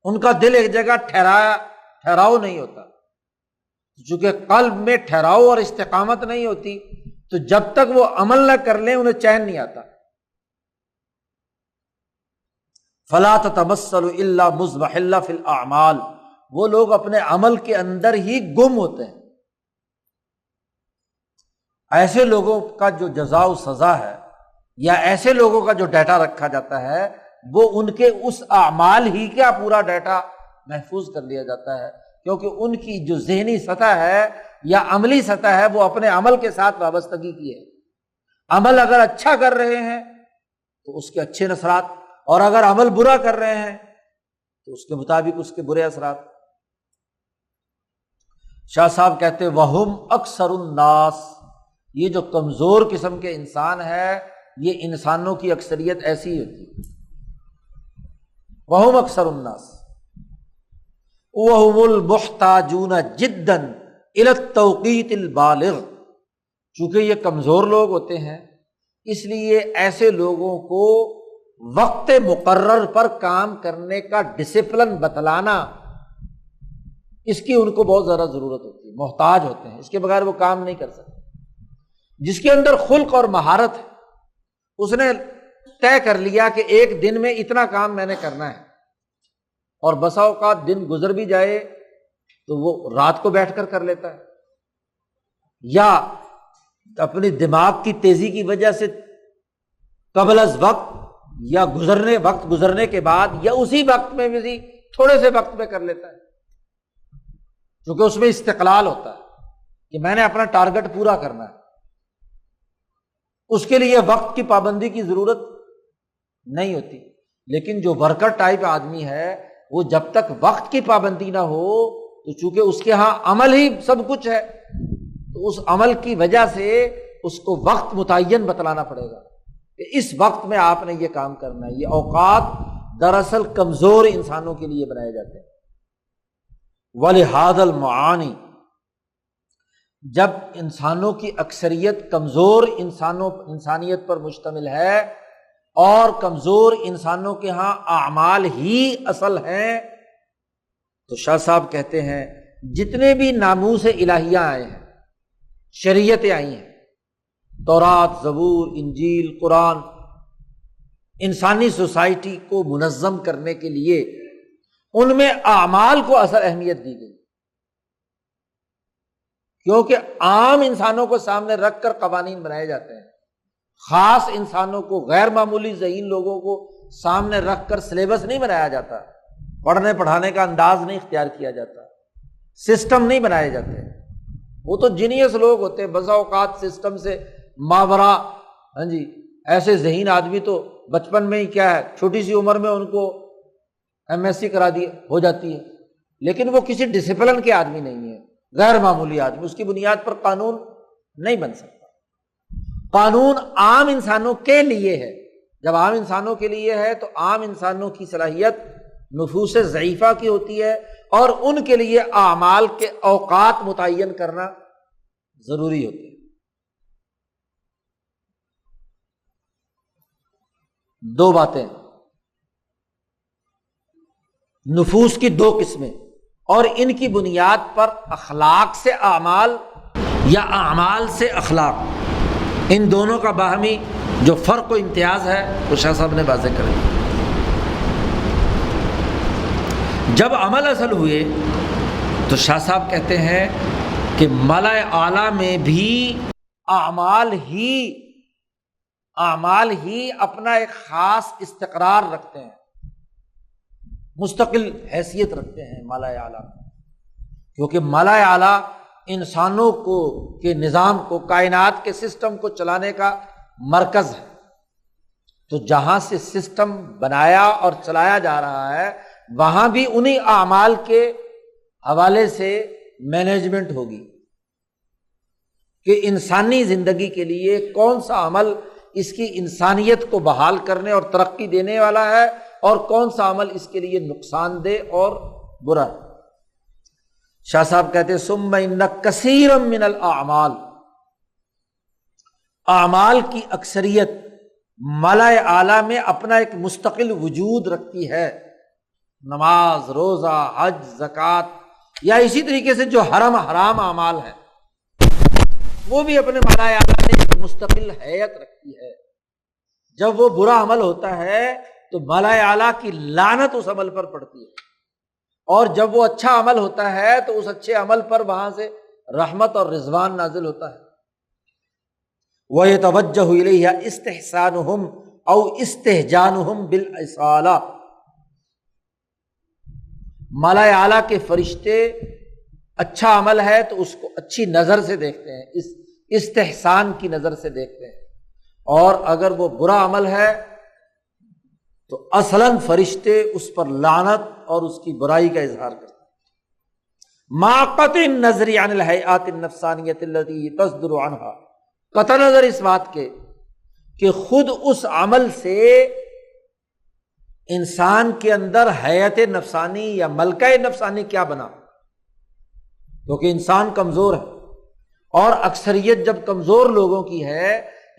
ان کا دل ایک جگہ ٹھہراؤ نہیں ہوتا۔ چونکہ قلب میں ٹھہراؤ اور استقامت نہیں ہوتی تو جب تک وہ عمل نہ کر لیں انہیں چین نہیں آتا۔ فلا تتمثل الا مضمحل فی الاعمال، وہ لوگ اپنے عمل کے اندر ہی گم ہوتے ہیں۔ ایسے لوگوں کا جو جزا و سزا ہے یا ایسے لوگوں کا جو ڈیٹا رکھا جاتا ہے وہ ان کے اس اعمال ہی کا پورا ڈیٹا محفوظ کر لیا جاتا ہے، کیونکہ ان کی جو ذہنی سطح ہے یا عملی سطح ہے وہ اپنے عمل کے ساتھ وابستگی کی ہے۔ عمل اگر اچھا کر رہے ہیں تو اس کے اچھے اثرات، اور اگر عمل برا کر رہے ہیں تو اس کے مطابق اس کے برے اثرات۔ شاہ صاحب کہتے وہم اکثر الناس، یہ جو کمزور قسم کے انسان ہے یہ انسانوں کی اکثریت ایسی ہوتی ہے۔ وہم اکثر الناس وہم المحتاجون جدا الی التوقیت البالغ، چونکہ یہ کمزور لوگ ہوتے ہیں اس لیے ایسے لوگوں کو وقت مقرر پر کام کرنے کا ڈسپلن بتلانا اس کی ان کو بہت زیادہ ضرورت ہوتی ہے، محتاج ہوتے ہیں، اس کے بغیر وہ کام نہیں کر سکتے۔ جس کے اندر خلق اور مہارت ہے اس نے طے کر لیا کہ ایک دن میں اتنا کام میں نے کرنا ہے، اور بسا اوقات دن گزر بھی جائے تو وہ رات کو بیٹھ کر لیتا ہے، یا اپنی دماغ کی تیزی کی وجہ سے قبل از وقت یا وقت گزرنے کے بعد یا اسی وقت میں بھی تھوڑے سے وقت میں کر لیتا ہے، کیونکہ اس میں استقلال ہوتا ہے کہ میں نے اپنا ٹارگٹ پورا کرنا ہے۔ اس کے لیے وقت کی پابندی کی ضرورت نہیں ہوتی۔ لیکن جو ورکر ٹائپ آدمی ہے وہ جب تک وقت کی پابندی نہ ہو تو چونکہ اس کے ہاں عمل ہی سب کچھ ہے تو اس عمل کی وجہ سے اس کو وقت متعین بتلانا پڑے گا کہ اس وقت میں آپ نے یہ کام کرنا ہے۔ یہ اوقات دراصل کمزور انسانوں کے لیے بنائے جاتے ہیں۔ وَلِهَذَا الْمُعَانِي، جب انسانوں کی اکثریت کمزور انسانیت پر مشتمل ہے اور کمزور انسانوں کے ہاں اعمال ہی اصل ہیں، تو شاہ صاحب کہتے ہیں جتنے بھی ناموس الہیہ آئے ہیں، شریعتیں آئی ہیں، تورات، زبور، انجیل، قرآن، انسانی سوسائٹی کو منظم کرنے کے لیے ان میں اعمال کو اصل اہمیت دی گئی، کیونکہ عام انسانوں کو سامنے رکھ کر قوانین بنائے جاتے ہیں، خاص انسانوں کو، غیر معمولی ذہین لوگوں کو سامنے رکھ کر سلیبس نہیں بنایا جاتا، پڑھنے پڑھانے کا انداز نہیں اختیار کیا جاتا، سسٹم نہیں بنائے جاتے۔ وہ تو جینیس لوگ ہوتے ہیں، بسا اوقات سسٹم سے ماورا، ایسے ذہین آدمی تو بچپن میں ہی کیا ہے، چھوٹی سی عمر میں ان کو MSc کرا دی ہو جاتی ہے، لیکن وہ کسی ڈسپلن کے آدمی نہیں ہے، غیر معمولی آدمی، اس کی بنیاد پر قانون نہیں بن سکتا۔ قانون عام انسانوں کے لیے ہے، جب عام انسانوں کے لیے ہے تو عام انسانوں کی صلاحیت نفوس ضعیفہ کی ہوتی ہے اور ان کے لیے اعمال کے اوقات متعین کرنا ضروری ہوتے ہیں۔ دو باتیں، نفوس کی دو قسمیں، اور ان کی بنیاد پر اخلاق سے اعمال یا اعمال سے اخلاق، ان دونوں کا باہمی جو فرق و امتیاز ہے وہ شاہ صاحب نے واضح کر دیا۔ جب عمل اصل ہوئے تو شاہ صاحب کہتے ہیں کہ ملأ اعلیٰ میں بھی اعمال ہی اپنا ایک خاص استقرار رکھتے ہیں، مستقل حیثیت رکھتے ہیں ملأ اعلیٰ، کیونکہ ملأ اعلیٰ انسانوں کو کے نظام کو، کائنات کے سسٹم کو چلانے کا مرکز ہے۔ تو جہاں سے سسٹم بنایا اور چلایا جا رہا ہے وہاں بھی انہی اعمال کے حوالے سے مینجمنٹ ہوگی کہ انسانی زندگی کے لیے کون سا عمل اس کی انسانیت کو بحال کرنے اور ترقی دینے والا ہے اور کون سا عمل اس کے لیے نقصان دہ اور برا ہے۔ شاہ صاحب کہتے ہیں ثم ان کثیرا من الاعمال، اعمال کی اکثریت ملأ اعلیٰ میں اپنا ایک مستقل وجود رکھتی ہے، نماز، روزہ، حج، زکوٰۃ، یا اسی طریقے سے جو حرام اعمال ہیں وہ بھی اپنے ملأ اعلیٰ میں ایک مستقل حیت رکھتی ہے۔ جب وہ برا عمل ہوتا ہے تو ملأ اعلیٰ کی لعنت اس عمل پر پڑتی ہے، اور جب وہ اچھا عمل ہوتا ہے تو اس اچھے عمل پر وہاں سے رحمت اور رضوان نازل ہوتا ہے۔ وَيَتَوَجَّهُ إِلَيْهَا اسْتِحْسَانُهُمْ أَوْ اسْتِهْجَانُهُمْ بِالْإِصَالَةِ، ملأ اعلیٰ کے فرشتے اچھا عمل ہے تو اس کو اچھی نظر سے دیکھتے ہیں، اس استحسان کی نظر سے دیکھتے ہیں، اور اگر وہ برا عمل ہے تو اصلاً فرشتے اس پر لعنت اور اس کی برائی کا اظہار کرتے ہیں۔ مع قطع النظر عن الہیئات النفسانیۃ التي تصدر عنها، قطع نظر اس بات کے کہ خود اس عمل سے انسان کے اندر حیات نفسانی یا ملکہ نفسانی کیا بنا، کیونکہ انسان کمزور ہے، اور اکثریت جب کمزور لوگوں کی ہے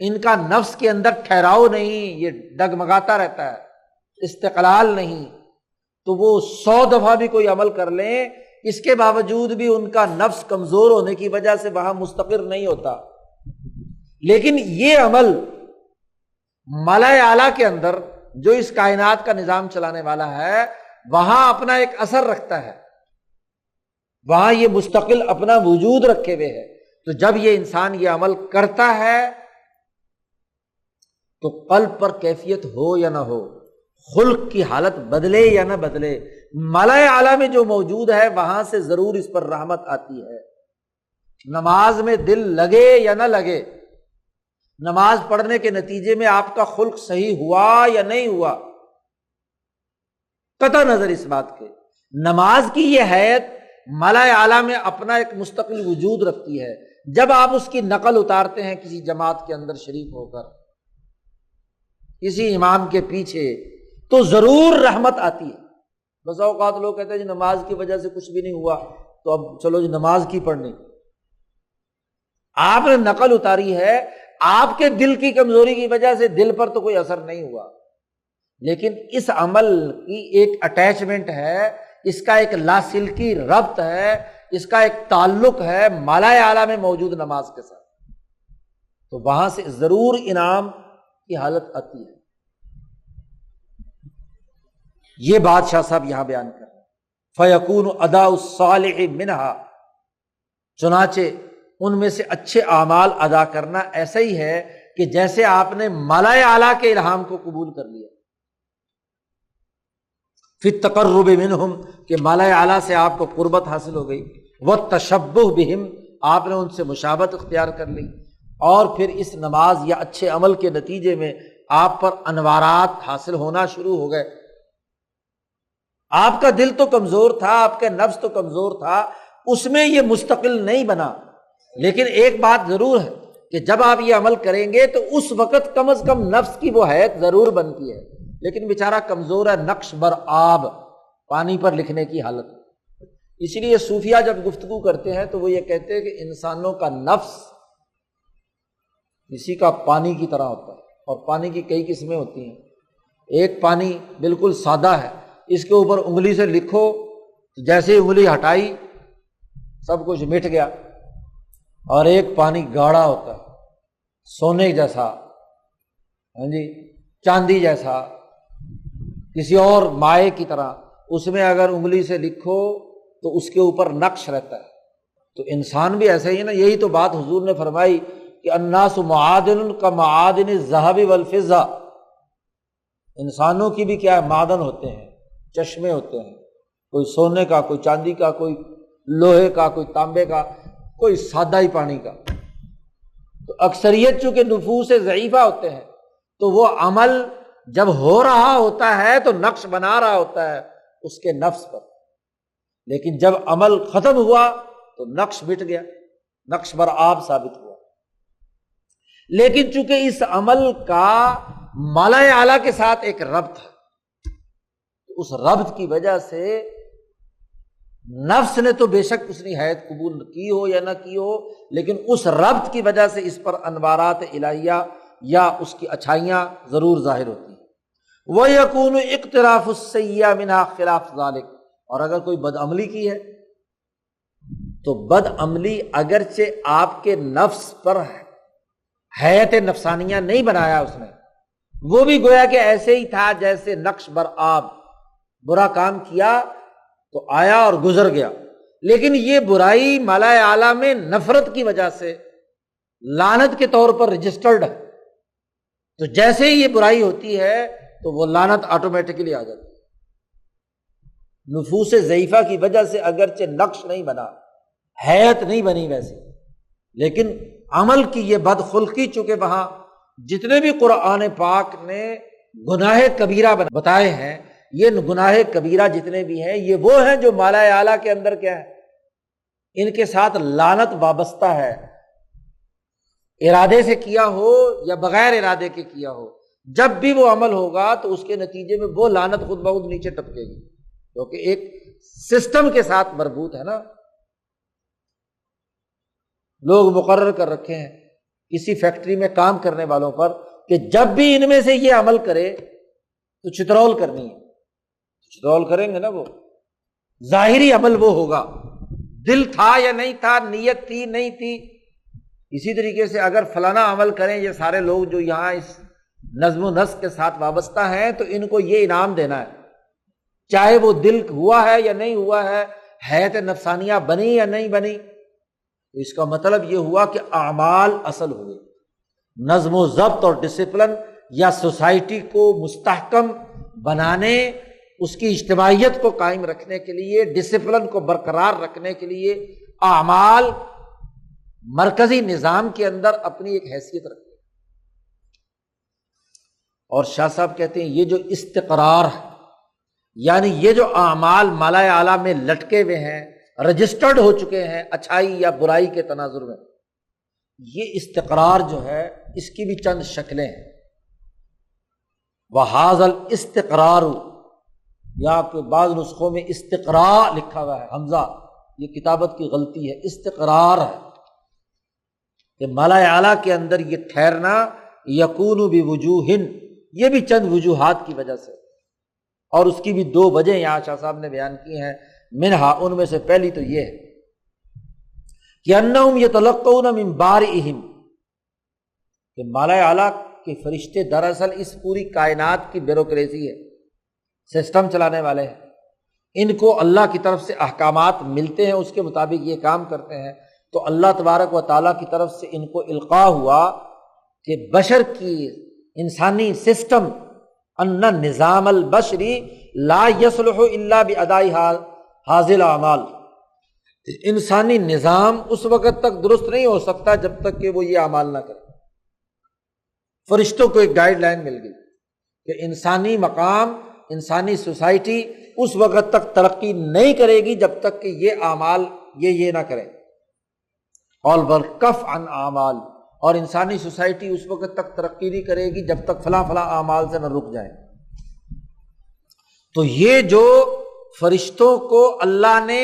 ان کا نفس کے اندر ٹھہراؤ نہیں، یہ ڈگمگاتا رہتا ہے، استقلال نہیں، تو وہ 100 دفعہ بھی کوئی عمل کر لیں اس کے باوجود بھی ان کا نفس کمزور ہونے کی وجہ سے وہاں مستقر نہیں ہوتا۔ لیکن یہ عمل ملأ اعلیٰ کے اندر جو اس کائنات کا نظام چلانے والا ہے وہاں اپنا ایک اثر رکھتا ہے، وہاں یہ مستقل اپنا وجود رکھے ہوئے ہے۔ تو جب یہ انسان یہ عمل کرتا ہے تو قلب پر کیفیت ہو یا نہ ہو، خلق کی حالت بدلے یا نہ بدلے، ملأ اعلیٰ میں جو موجود ہے وہاں سے ضرور اس پر رحمت آتی ہے۔ نماز میں دل لگے یا نہ لگے، نماز پڑھنے کے نتیجے میں آپ کا خلق صحیح ہوا یا نہیں ہوا، قطع نظر اس بات کے، نماز کی یہ حیت ملأ اعلیٰ میں اپنا ایک مستقل وجود رکھتی ہے۔ جب آپ اس کی نقل اتارتے ہیں کسی جماعت کے اندر شریک ہو کر، کسی امام کے پیچھے، تو ضرور رحمت آتی ہے۔ بس اوقات لوگ کہتے ہیں جی نماز کی وجہ سے کچھ بھی نہیں ہوا تو اب چلو جی نماز کی پڑھنی، آپ نے نقل اتاری ہے، آپ کے دل کی کمزوری کی وجہ سے دل پر تو کوئی اثر نہیں ہوا، لیکن اس عمل کی ایک اٹیچمنٹ ہے، اس کا ایک لاسلکی ربط ہے، اس کا ایک تعلق ہے ملأ اعلیٰ میں موجود نماز کے ساتھ، تو وہاں سے ضرور انعام کی حالت آتی ہے۔ یہ بات شاہ صاحب یہاں بیان کر رہے ہیں، فَيَكُونُ أَدَاءُ الصَّالِحِ مِنْهَا، چنانچہ ان میں سے اچھے اعمال ادا کرنا ایسا ہی ہے کہ جیسے آپ نے ملأ اعلیٰ کے الہام کو قبول کر لیا، فی التقرب منہم، کہ ملأ اعلیٰ سے آپ کو قربت حاصل ہو گئی، والتشبہ بہم، آپ نے ان سے مشابہت اختیار کر لی، اور پھر اس نماز یا اچھے عمل کے نتیجے میں آپ پر انوارات حاصل ہونا شروع ہو گئے۔ آپ کا دل تو کمزور تھا، آپ کا نفس تو کمزور تھا، اس میں یہ مستقل نہیں بنا، لیکن ایک بات ضرور ہے کہ جب آپ یہ عمل کریں گے تو اس وقت کم از کم نفس کی وہ حیت ضرور بنتی ہے، لیکن بیچارہ کمزور ہے، نقش بر آب، پانی پر لکھنے کی حالت۔ اسی لیے صوفیہ جب گفتگو کرتے ہیں تو وہ یہ کہتے ہیں کہ انسانوں کا نفس کسی کا پانی کی طرح ہوتا ہے، اور پانی کی کئی قسمیں ہوتی ہیں۔ ایک پانی بالکل سادہ ہے اس کے اوپر انگلی سے لکھو، جیسے ہی انگلی ہٹائی سب کچھ مٹ گیا۔ اور ایک پانی گاڑھا ہوتا ہے، سونے جیسا، ہاں جی، چاندی جیسا، کسی اور مائع کی طرح، اس میں اگر انگلی سے لکھو تو اس کے اوپر نقش رہتا ہے۔ تو انسان بھی ایسا ہی ہے نا، یہی تو بات حضور نے فرمائی کہ الناس معادن کمعادن الذهب والفضہ، انسانوں کی بھی کیا ہے، معدن ہوتے ہیں، چشمے ہوتے ہیں، کوئی سونے کا، کوئی چاندی کا، کوئی لوہے کا، کوئی تانبے کا، کوئی سادہ ہی پانی کا۔ تو اکثریت چونکہ نفوس ضعیفہ ہوتے ہیں، تو وہ عمل جب ہو رہا ہوتا ہے تو نقش بنا رہا ہوتا ہے اس کے نفس پر، لیکن جب عمل ختم ہوا تو نقش مٹ گیا، نقش بر آب ثابت ہوا۔ لیکن چونکہ اس عمل کا مالا اعلیٰ کے ساتھ ایک ربط ہے، اس ربط کی وجہ سے نفس نے تو بے شک اس نے حیات قبول کی ہو یا نہ کی ہو، لیکن اس ربط کی وجہ سے اس پر انوارات الہیہ یا اس کی اچھائیاں ضرور ظاہر ہوتی ہیں۔ وَيَكُونُ اِقْتِرَافُ السَّيِّئَةِ مِنْهَا خِلَافُ ذَلِكَ، اور اگر کوئی بد عملی کی ہے تو بد عملی اگرچہ آپ کے نفس پر حیات نفسانیہ نہیں بنایا اس نے، وہ بھی گویا کہ ایسے ہی تھا جیسے نقش بر آب، برا کام کیا تو آیا اور گزر گیا، لیکن یہ برائی مالا اعلیٰ میں نفرت کی وجہ سے لعنت کے طور پر رجسٹرڈ ہے، تو جیسے ہی یہ برائی ہوتی ہے تو وہ لعنت آٹومیٹکلی آ جاتی ہے۔ نفوس ضعیفہ کی وجہ سے اگرچہ نقش نہیں بنا، حیت نہیں بنی ویسے، لیکن عمل کی یہ بدخلقی، چونکہ وہاں جتنے بھی قرآن پاک نے گناہ کبیرہ بتائے ہیں، یہ گناہ کبیرہ جتنے بھی ہیں یہ وہ ہیں جو مالا اعلیٰ کے اندر کیا ہے، ان کے ساتھ لعنت وابستہ ہے، ارادے سے کیا ہو یا بغیر ارادے کے کیا ہو، جب بھی وہ عمل ہوگا تو اس کے نتیجے میں وہ لعنت خود بخود نیچے ٹپکے گی، کیونکہ ایک سسٹم کے ساتھ مربوط ہے نا۔ لوگ مقرر کر رکھے ہیں کسی فیکٹری میں کام کرنے والوں پر کہ جب بھی ان میں سے یہ عمل کرے تو چترول کرنی ہے، چترول کریں گے نا، وہ ظاہری عمل وہ ہوگا، دل تھا یا نہیں تھا، نیت تھی نہیں تھی۔ اسی طریقے سے اگر فلانا عمل کریں یہ سارے لوگ جو یہاں اس نظم و نسق کے ساتھ وابستہ ہیں تو ان کو یہ انعام دینا ہے، چاہے وہ دل ہوا ہے یا نہیں ہوا ہے، حیات نفسانیہ بنی یا نہیں بنی۔ تو اس کا مطلب یہ ہوا کہ اعمال اصل ہوئے، نظم و ضبط اور ڈسپلن یا سوسائٹی کو مستحکم بنانے، اس کی اجتماعیت کو قائم رکھنے کے لیے، ڈسپلن کو برقرار رکھنے کے لیے اعمال مرکزی نظام کے اندر اپنی ایک حیثیت رکھتے ہیں۔ اور شاہ صاحب کہتے ہیں یہ جو استقرار ہے، یعنی یہ جو اعمال مالا اعلیٰ میں لٹکے ہوئے ہیں، رجسٹرڈ ہو چکے ہیں اچھائی یا برائی کے تناظر میں، یہ استقرار جو ہے اس کی بھی چند شکلیں ہیں۔ وَهَذَا الْإِسْتِقْرَارُ، یا کہ بعض نسخوں میں استقراء لکھا ہوا ہے، حمزہ، یہ کتابت کی غلطی ہے، استقرار ہے کہ مالا اعلیٰ کے اندر یہ ٹھہرنا، یکون بوجوہ، یہ بھی چند وجوہات کی وجہ سے، اور اس کی بھی دو وجہ یہاں شاہ صاحب نے بیان کی ہیں، منہا، ان میں سے پہلی تو یہ ہے کہ انہم یتلقون من بارئہم، کہ مالا اعلیٰ کے فرشتے دراصل اس پوری کائنات کی بیوروکریسی ہے، سسٹم چلانے والے ہیں، ان کو اللہ کی طرف سے احکامات ملتے ہیں، اس کے مطابق یہ کام کرتے ہیں، تو اللہ تبارک و تعالیٰ کی طرف سے ان کو القاء ہوا کہ بشر کی انسانی سسٹم، ان نظام البشری لا یصلح الا بادائی حاضل اعمال، انسانی نظام اس وقت تک درست نہیں ہو سکتا جب تک کہ وہ یہ اعمال نہ کرے۔ فرشتوں کو ایک گائیڈ لائن مل گئی کہ انسانی مقام، انسانی سوسائٹی اس وقت تک ترقی نہیں کرے گی جب تک کہ یہ اعمال یہ نہ کریں، اور والکف عن اعمال، اور انسانی سوسائٹی اس وقت تک ترقی نہیں کرے گی جب تک فلاں فلاں اعمال سے نہ رک جائیں۔ تو یہ جو فرشتوں کو اللہ نے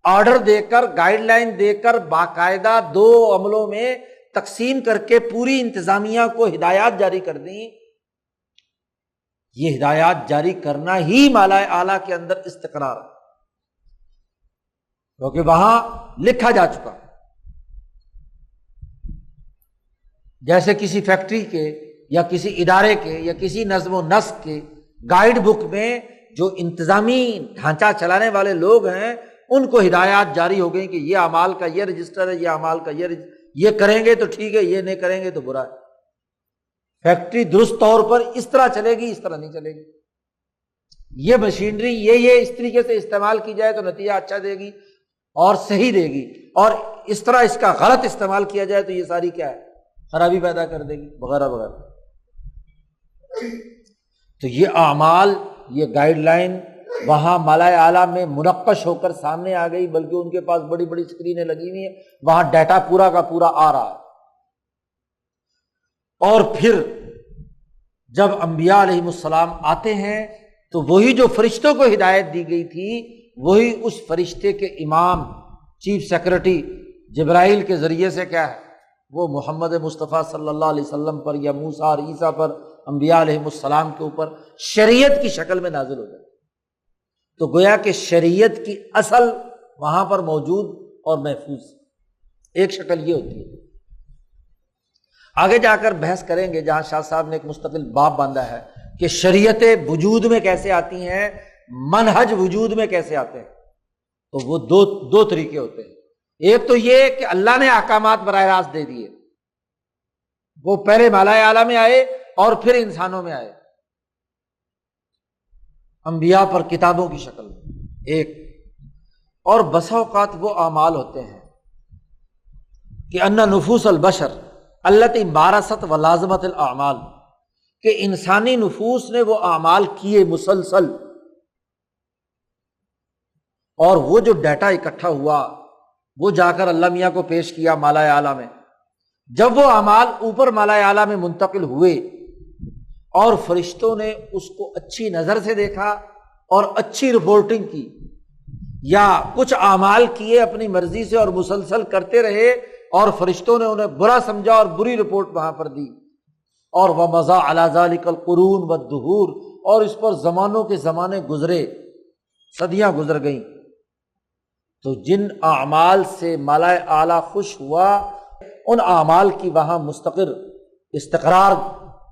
آرڈر دے کر، گائیڈ لائن دے کر، باقاعدہ دو عملوں میں تقسیم کر کے پوری انتظامیہ کو ہدایات جاری کر دیں، یہ ہدایات جاری کرنا ہی مالائے اعلیٰ کے اندر استقرار ہے، کیونکہ وہاں لکھا جا چکا۔ جیسے کسی فیکٹری کے یا کسی ادارے کے یا کسی نظم و نسق کے گائیڈ بک میں جو انتظامی ڈھانچہ چلانے والے لوگ ہیں ان کو ہدایات جاری ہو گئی کہ یہ اعمال کا یہ رجسٹر ہے، یہ اعمال کا یہ کریں گے تو ٹھیک ہے، یہ نہیں کریں گے تو برا ہے۔ فیکٹری درست طور پر اس طرح چلے گی، اس طرح نہیں چلے گی، یہ مشینری یہ اس طریقے سے استعمال کی جائے تو نتیجہ اچھا دے گی اور صحیح دے گی، اور اس طرح اس کا غلط استعمال کیا جائے تو یہ ساری کیا ہے، خرابی پیدا کر دے گی وغیرہ وغیرہ۔ تو یہ اعمال، یہ گائیڈ لائن وہاں مالائے اعلیٰ میں منقش ہو کر سامنے آ گئی، بلکہ ان کے پاس بڑی بڑی اسکرینیں لگی ہوئی ہیں، وہاں ڈیٹا پورا کا پورا آ رہا ہے۔ اور پھر جب انبیاء علیہ السلام آتے ہیں تو وہی جو فرشتوں کو ہدایت دی گئی تھی وہی اس فرشتے کے امام چیف سیکرٹری جبرائیل کے ذریعے سے کیا ہے، وہ محمد مصطفیٰ صلی اللہ علیہ وسلم پر یا موسیٰ اور عیسیٰ پر، انبیاء علیہ السلام کے اوپر شریعت کی شکل میں نازل ہو جاتی۔ تو گویا کہ شریعت کی اصل وہاں پر موجود اور محفوظ ایک شکل یہ ہوتی ہے۔ آگے جا کر بحث کریں گے، جہاں شاہ صاحب نے ایک مستقل باب باندھا ہے کہ شریعتیں وجود میں کیسے آتی ہیں، منہج وجود میں کیسے آتے ہیں۔ تو وہ دو طریقے ہوتے ہیں۔ ایک تو یہ کہ اللہ نے احکامات براہ راست دے دیے، وہ پہلے مالائے اعلیٰ میں آئے اور پھر انسانوں میں آئے، انبیاء پر کتابوں کی شکل میں ایک۔ اور بسا اوقات وہ اعمال ہوتے ہیں کہ ان نفوس البشر التی مارست و لازمت الاعمال، کہ انسانی نفوس نے وہ اعمال کیے مسلسل، اور وہ جو ڈیٹا اکٹھا ہوا وہ جا کر اللہ میاں کو پیش کیا مالائے اعلیٰ میں۔ جب وہ اعمال اوپر مالائے اعلیٰ میں منتقل ہوئے اور فرشتوں نے اس کو اچھی نظر سے دیکھا اور اچھی رپورٹنگ کی، یا کچھ اعمال کیے اپنی مرضی سے اور مسلسل کرتے رہے اور فرشتوں نے انہیں برا سمجھا اور بری رپورٹ وہاں پر دی، اور وَمَضَىٰ عَلَىٰ ذَلِكَ الْقُرُونُ وَالدُّهُورُ، اور اس پر زمانوں کے زمانے گزرے، صدیاں گزر گئیں، تو جن اعمال سے مالائے اعلیٰ خوش ہوا ان اعمال کی وہاں مستقر استقرار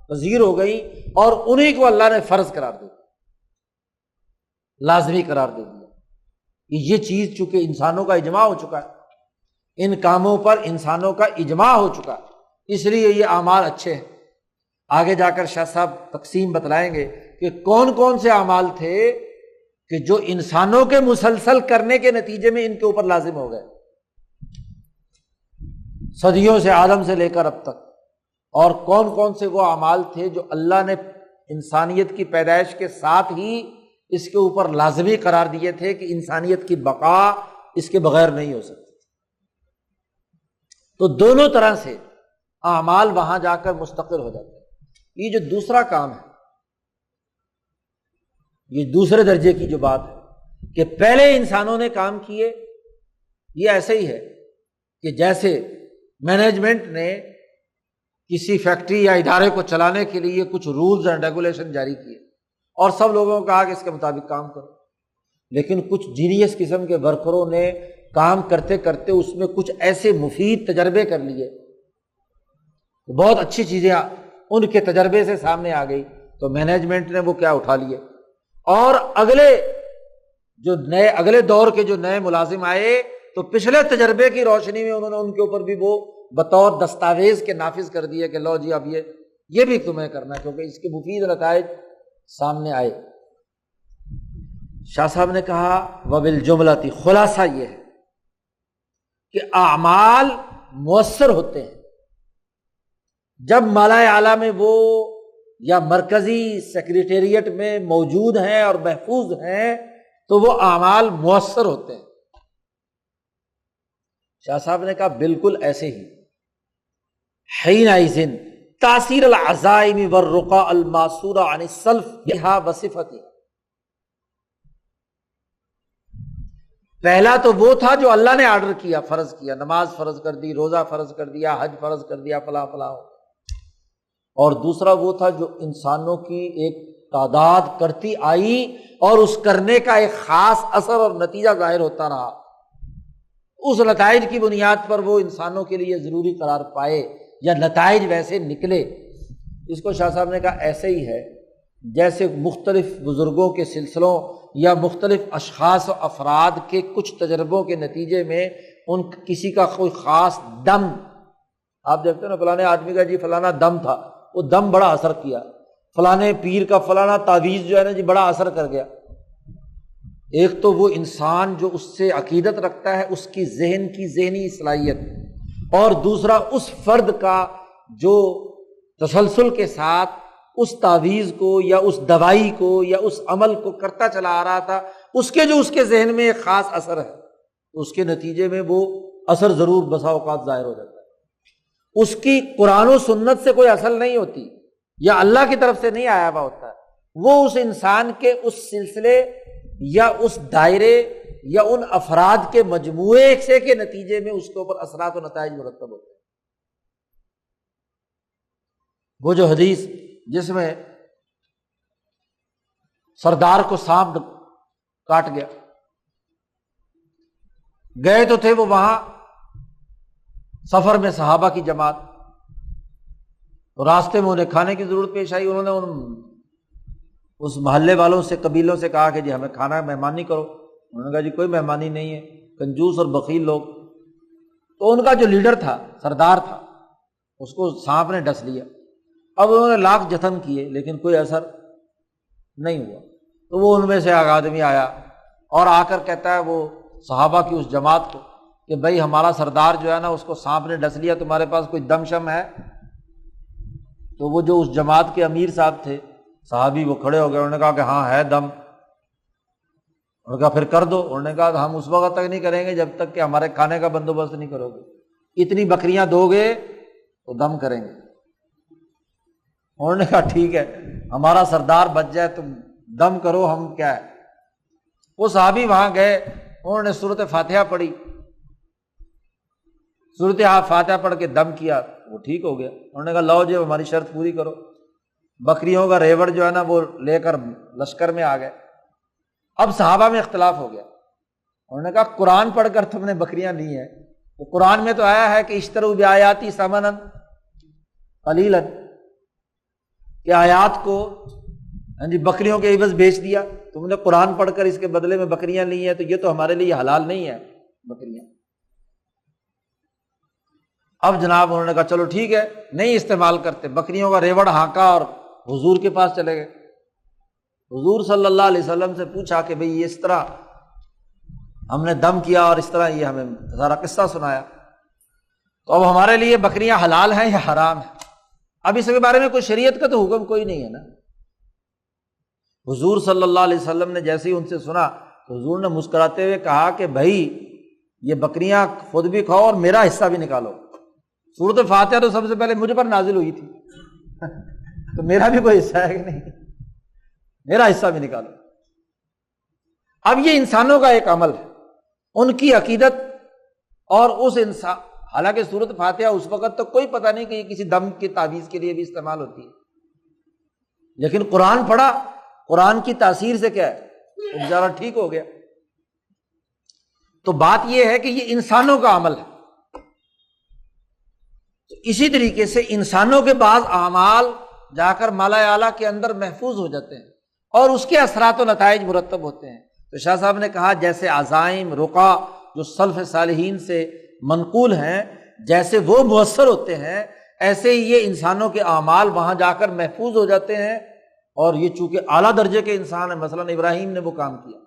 پذیر ہو گئی، اور انہی کو اللہ نے فرض قرار دیا، لازمی قرار دے دیا۔ یہ چیز چونکہ انسانوں کا اجماع ہو چکا ہے، ان کاموں پر انسانوں کا اجماع ہو چکا ہے، اس لیے یہ اعمال اچھے ہیں۔ آگے جا کر شاہ صاحب تقسیم بتلائیں گے کہ کون کون سے اعمال تھے کہ جو انسانوں کے مسلسل کرنے کے نتیجے میں ان کے اوپر لازم ہو گئے، صدیوں سے، آدم سے لے کر اب تک، اور کون کون سے وہ اعمال تھے جو اللہ نے انسانیت کی پیدائش کے ساتھ ہی اس کے اوپر لازمی قرار دیے تھے کہ انسانیت کی بقا اس کے بغیر نہیں ہو سکتی۔ تو دونوں طرح سے اعمال وہاں جا کر مستقر ہو جاتے ہیں۔ یہ جو دوسرا کام ہے، یہ دوسرے درجے کی جو بات ہے کہ پہلے انسانوں نے کام کیے، یہ ایسے ہی ہے کہ جیسے مینجمنٹ نے کسی فیکٹری یا ادارے کو چلانے کے لیے کچھ رولز اینڈ ریگولیشن جاری کیے اور سب لوگوں کو کہا کہ اس کے مطابق کام کرو، لیکن کچھ جینیس قسم کے ورکروں نے کام کرتے کرتے اس میں کچھ ایسے مفید تجربے کر لیے، بہت اچھی چیزیں ان کے تجربے سے سامنے آ گئی، تو مینجمنٹ نے وہ کیا اٹھا لیے، اور اگلے دور کے جو نئے ملازم آئے تو پچھلے تجربے کی روشنی میں انہوں نے ان کے اوپر بھی وہ بطور دستاویز کے نافذ کر دیے کہ لو جی اب یہ بھی تمہیں کرنا ہے، کیونکہ اس کے مفید نتائج سامنے آئے۔ شاہ صاحب نے کہا وبالجملۃ، خلاصہ یہ ہے کہ اعمال مؤثر ہوتے ہیں جب مالائے اعلیٰ میں وہ یا مرکزی سیکریٹریٹ میں موجود ہیں اور محفوظ ہیں، تو وہ اعمال مؤثر ہوتے ہیں۔ شاہ صاحب نے کہا بالکل ایسے ہی حینئذ تاثیر العزائم والرقاء الماثورہ عن السلف بہا وصفتہ، پہلا تو وہ تھا جو اللہ نے آرڈر کیا، فرض کیا، نماز فرض کر دی، روزہ فرض کر دیا، حج فرض کر دیا، فلاں فلاں، اور دوسرا وہ تھا جو انسانوں کی ایک تعداد کرتی آئی اور اس کرنے کا ایک خاص اثر اور نتیجہ ظاہر ہوتا رہا، اس نتائج کی بنیاد پر وہ انسانوں کے لیے ضروری قرار پائے یا نتائج ویسے نکلے۔ اس کو شاہ صاحب نے کہا ایسے ہی ہے جیسے مختلف بزرگوں کے سلسلوں یا مختلف اشخاص و افراد کے کچھ تجربوں کے نتیجے میں ان کسی کا کوئی خاص دم، آپ دیکھتے ہیں نا فلانے آدمی کا جی فلانا دم تھا، وہ دم بڑا اثر کیا، فلانے پیر کا فلانا تعویذ جو ہے نا جی بڑا اثر کر گیا۔ ایک تو وہ انسان جو اس سے عقیدت رکھتا ہے، اس کی ذہن کی ذہنی صلاحیت، اور دوسرا اس فرد کا جو تسلسل کے ساتھ اس تعویذ کو یا اس دوائی کو یا اس عمل کو کرتا چلا آ رہا تھا، اس کے جو اس کے ذہن میں ایک خاص اثر ہے، اس کے نتیجے میں وہ اثر ضرور بسا اوقات ظاہر ہو جاتا ہے۔ اس کی قرآن و سنت سے کوئی اصل نہیں ہوتی یا اللہ کی طرف سے نہیں آیا ہوا ہوتا ہے، وہ اس انسان کے اس سلسلے یا اس دائرے یا ان افراد کے مجموعے سے کے نتیجے میں اس کے اوپر اثرات و نتائج مرتب ہوتے ہیں۔ وہ جو حدیث جس میں سردار کو سانپ کاٹ گیا، گئے تو تھے وہ وہاں سفر میں صحابہ کی جماعت، راستے میں انہیں کھانے کی ضرورت پیش آئی، انہوں نے اس محلے والوں سے قبیلوں سے کہا کہ جی ہمیں کھانا مہمانی کرو، انہوں نے کہا جی کوئی مہمانی نہیں ہے، کنجوس اور بخیل لوگ۔ تو ان کا جو لیڈر تھا، سردار تھا، اس کو سانپ نے ڈس لیا۔ اب انہوں نے لاکھ جتن کیے لیکن کوئی اثر نہیں ہوا۔ تو وہ ان میں سے ایک آدمی آیا اور آ کر کہتا ہے وہ صحابہ کی اس جماعت کو کہ بھائی ہمارا سردار جو ہے نا اس کو سانپ نے ڈس لیا، تمہارے پاس کوئی دم شم ہے؟ تو وہ جو اس جماعت کے امیر صاحب تھے صحابی، وہ کھڑے ہو گئے، انہوں نے کہا کہ ہاں ہے دم۔ انہوں نے کہا پھر کر دو۔ انہوں نے کہا ہم اس وقت تک نہیں کریں گے جب تک کہ ہمارے کھانے کا بندوبست نہیں کرو گے، اتنی بکریاں دو گے تو دم کریں گے۔ انہوں نے کہا ٹھیک ہے، ہمارا سردار بچ جائے تم دم کرو، ہم کیا ہے۔ وہ صحابی وہاں گئے، انہوں نے سورۃ فاتحہ پڑھی، سورۃ فاتحہ پڑھ کے دم کیا، وہ ٹھیک ہو گیا۔ انہوں نے کہا لاؤ جی ہماری شرط پوری کرو۔ بکریوں کا ریوڑ جو ہے نا وہ لے کر لشکر میں آ گئے۔ اب صحابہ میں اختلاف ہو گیا، انہوں نے کہا قرآن پڑھ کر تم نے بکریاں لی ہیں، تو قرآن میں تو آیا ہے کہ اشتروا بآیاتی ثمنا قلیلا، کہ آیات کو بکریوں کے عوض بیچ دیا، تم نے قرآن پڑھ کر اس کے بدلے میں بکریاں لی ہیں، تو یہ تو ہمارے لیے حلال نہیں ہے بکریاں۔ اب جناب انہوں نے کہا چلو ٹھیک ہے، نہیں استعمال کرتے، بکریوں کا ریوڑ ہانکا اور حضور کے پاس چلے گئے۔ حضور صلی اللہ علیہ وسلم سے پوچھا کہ بھئی یہ اس طرح ہم نے دم کیا اور اس طرح یہ ہمیں سارا قصہ سنایا، تو اب ہمارے لیے بکریاں حلال ہیں یا حرام ہیں؟ اب اس کے بارے میں کوئی شریعت کا تو حکم کوئی نہیں ہے نا۔ حضور صلی اللہ علیہ وسلم نے جیسے ہی ان سے سنا تو حضور نے مسکراتے ہوئے کہا کہ بھائی یہ بکریاں خود بھی کھاؤ اور میرا حصہ بھی نکالو۔ سورۃ فاتحہ تو سب سے پہلے مجھ پر نازل ہوئی تھی تو میرا بھی کوئی حصہ ہے کہ نہیں، میرا حصہ بھی نکالو۔ اب یہ انسانوں کا ایک عمل ہے، ان کی عقیدت، اور اس انسان، حالانکہ سورۃ فاتحہ اس وقت تو کوئی پتہ نہیں کہ یہ کسی دم کی تعویذ کے لیے بھی استعمال ہوتی ہے، لیکن قرآن پڑھا، قرآن کی تاثیر سے کیا ہے وہ بیچارہ ٹھیک ہو گیا۔ تو بات یہ ہے کہ یہ انسانوں کا عمل ہے۔ تو اسی طریقے سے انسانوں کے بعض اعمال جا کر مالا اعلیٰ کے اندر محفوظ ہو جاتے ہیں اور اس کے اثرات و نتائج مرتب ہوتے ہیں۔ تو شاہ صاحب نے کہا جیسے عزائم، رقا جو سلف صالحین سے منقول ہیں، جیسے وہ مؤثر ہوتے ہیں، ایسے ہی یہ انسانوں کے اعمال وہاں جا کر محفوظ ہو جاتے ہیں۔ اور یہ چونکہ اعلیٰ درجے کے انسان ہیں، مثلاً ابراہیم نے وہ کام کیا،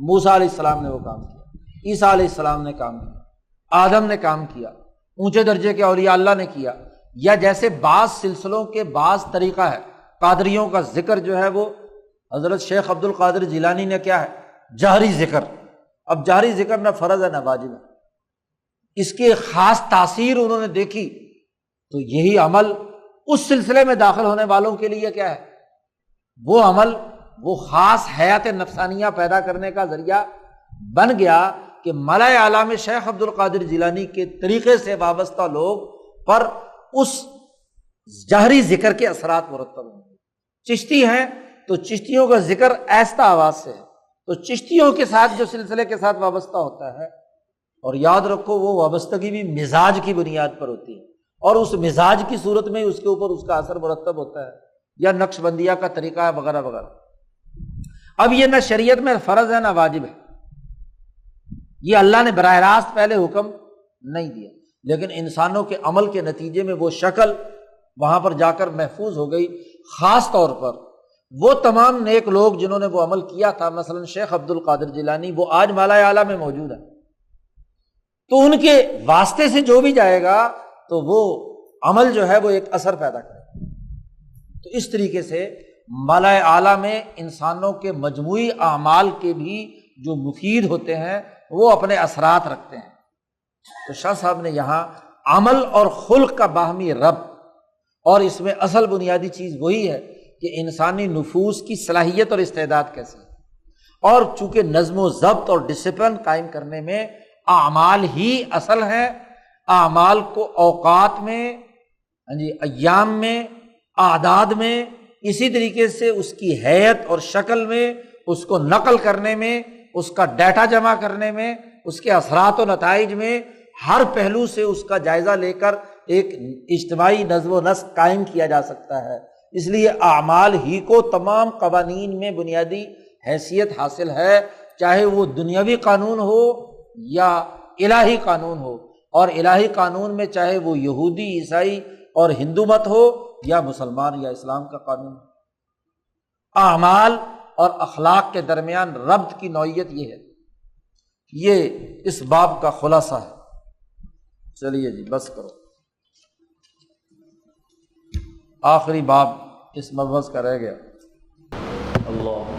موسیٰ علیہ السلام نے وہ کام کیا، عیسیٰ علیہ السلام نے کام کیا، آدم نے کام کیا، اونچے درجے کے اولیاء اللہ نے کیا، یا جیسے بعض سلسلوں کے بعض طریقہ ہے، قادریوں کا ذکر جو ہے وہ حضرت شیخ عبد القادر جیلانی نے کیا ہے، جہری ذکر۔ اب جہری ذکر نہ فرض ہے نہ واجب ہے، اس کی خاص تاثیر انہوں نے دیکھی، تو یہی عمل اس سلسلے میں داخل ہونے والوں کے لیے کیا ہے، وہ عمل وہ خاص حیات نفسانیہ پیدا کرنے کا ذریعہ بن گیا کہ ملائے اعلیٰ میں شیخ عبد القادر جیلانی کے طریقے سے وابستہ لوگ پر اس جہری ذکر کے اثرات مرتب ہوں گے۔ چشتی ہیں تو چشتیوں کا ذکر آہستہ آواز سے ہے، تو چشتیوں کے ساتھ جو سلسلے کے ساتھ وابستہ ہوتا ہے، اور یاد رکھو وہ وابستگی بھی مزاج کی بنیاد پر ہوتی ہے، اور اس مزاج کی صورت میں اس کے اوپر اس کا اثر مرتب ہوتا ہے، یا نقش بندیہ کا طریقہ ہے وغیرہ وغیرہ۔ اب یہ نہ شریعت میں فرض ہے نہ واجب ہے، یہ اللہ نے براہ راست پہلے حکم نہیں دیا، لیکن انسانوں کے عمل کے نتیجے میں وہ شکل وہاں پر جا کر محفوظ ہو گئی۔ خاص طور پر وہ تمام نیک لوگ جنہوں نے وہ عمل کیا تھا، مثلا شیخ عبد القادر جیلانی، وہ آج مالائے اعلیٰ میں موجود ہے، تو ان کے واسطے سے جو بھی جائے گا تو وہ عمل جو ہے وہ ایک اثر پیدا کرے گا۔ تو اس طریقے سے مالائے اعلیٰ میں انسانوں کے مجموعی اعمال کے بھی جو مفید ہوتے ہیں وہ اپنے اثرات رکھتے ہیں۔ تو شاہ صاحب نے یہاں عمل اور خلق کا باہمی ربط، اور اس میں اصل بنیادی چیز وہی ہے کہ انسانی نفوس کی صلاحیت اور استعداد کیسی ہے، اور چونکہ نظم و ضبط اور ڈسپلن قائم کرنے میں اعمال ہی اصل ہے، اعمال کو اوقات میں، ایام میں، اعداد میں، اسی طریقے سے اس کی ہیئت اور شکل میں، اس کو نقل کرنے میں، اس کا ڈیٹا جمع کرنے میں، اس کے اثرات و نتائج میں، ہر پہلو سے اس کا جائزہ لے کر ایک اجتماعی نظم و نسق قائم کیا جا سکتا ہے۔ اس لیے اعمال ہی کو تمام قوانین میں بنیادی حیثیت حاصل ہے، چاہے وہ دنیاوی قانون ہو یا الہی قانون ہو، اور الہی قانون میں چاہے وہ یہودی، عیسائی اور ہندو مت ہو یا مسلمان یا اسلام کا قانون ہو۔ اعمال اور اخلاق کے درمیان ربط کی نوعیت یہ ہے، یہ اس باب کا خلاصہ ہے۔ چلیے جی بس کرو، آخری باب اس مبحث کا رہ گیا۔ اللہ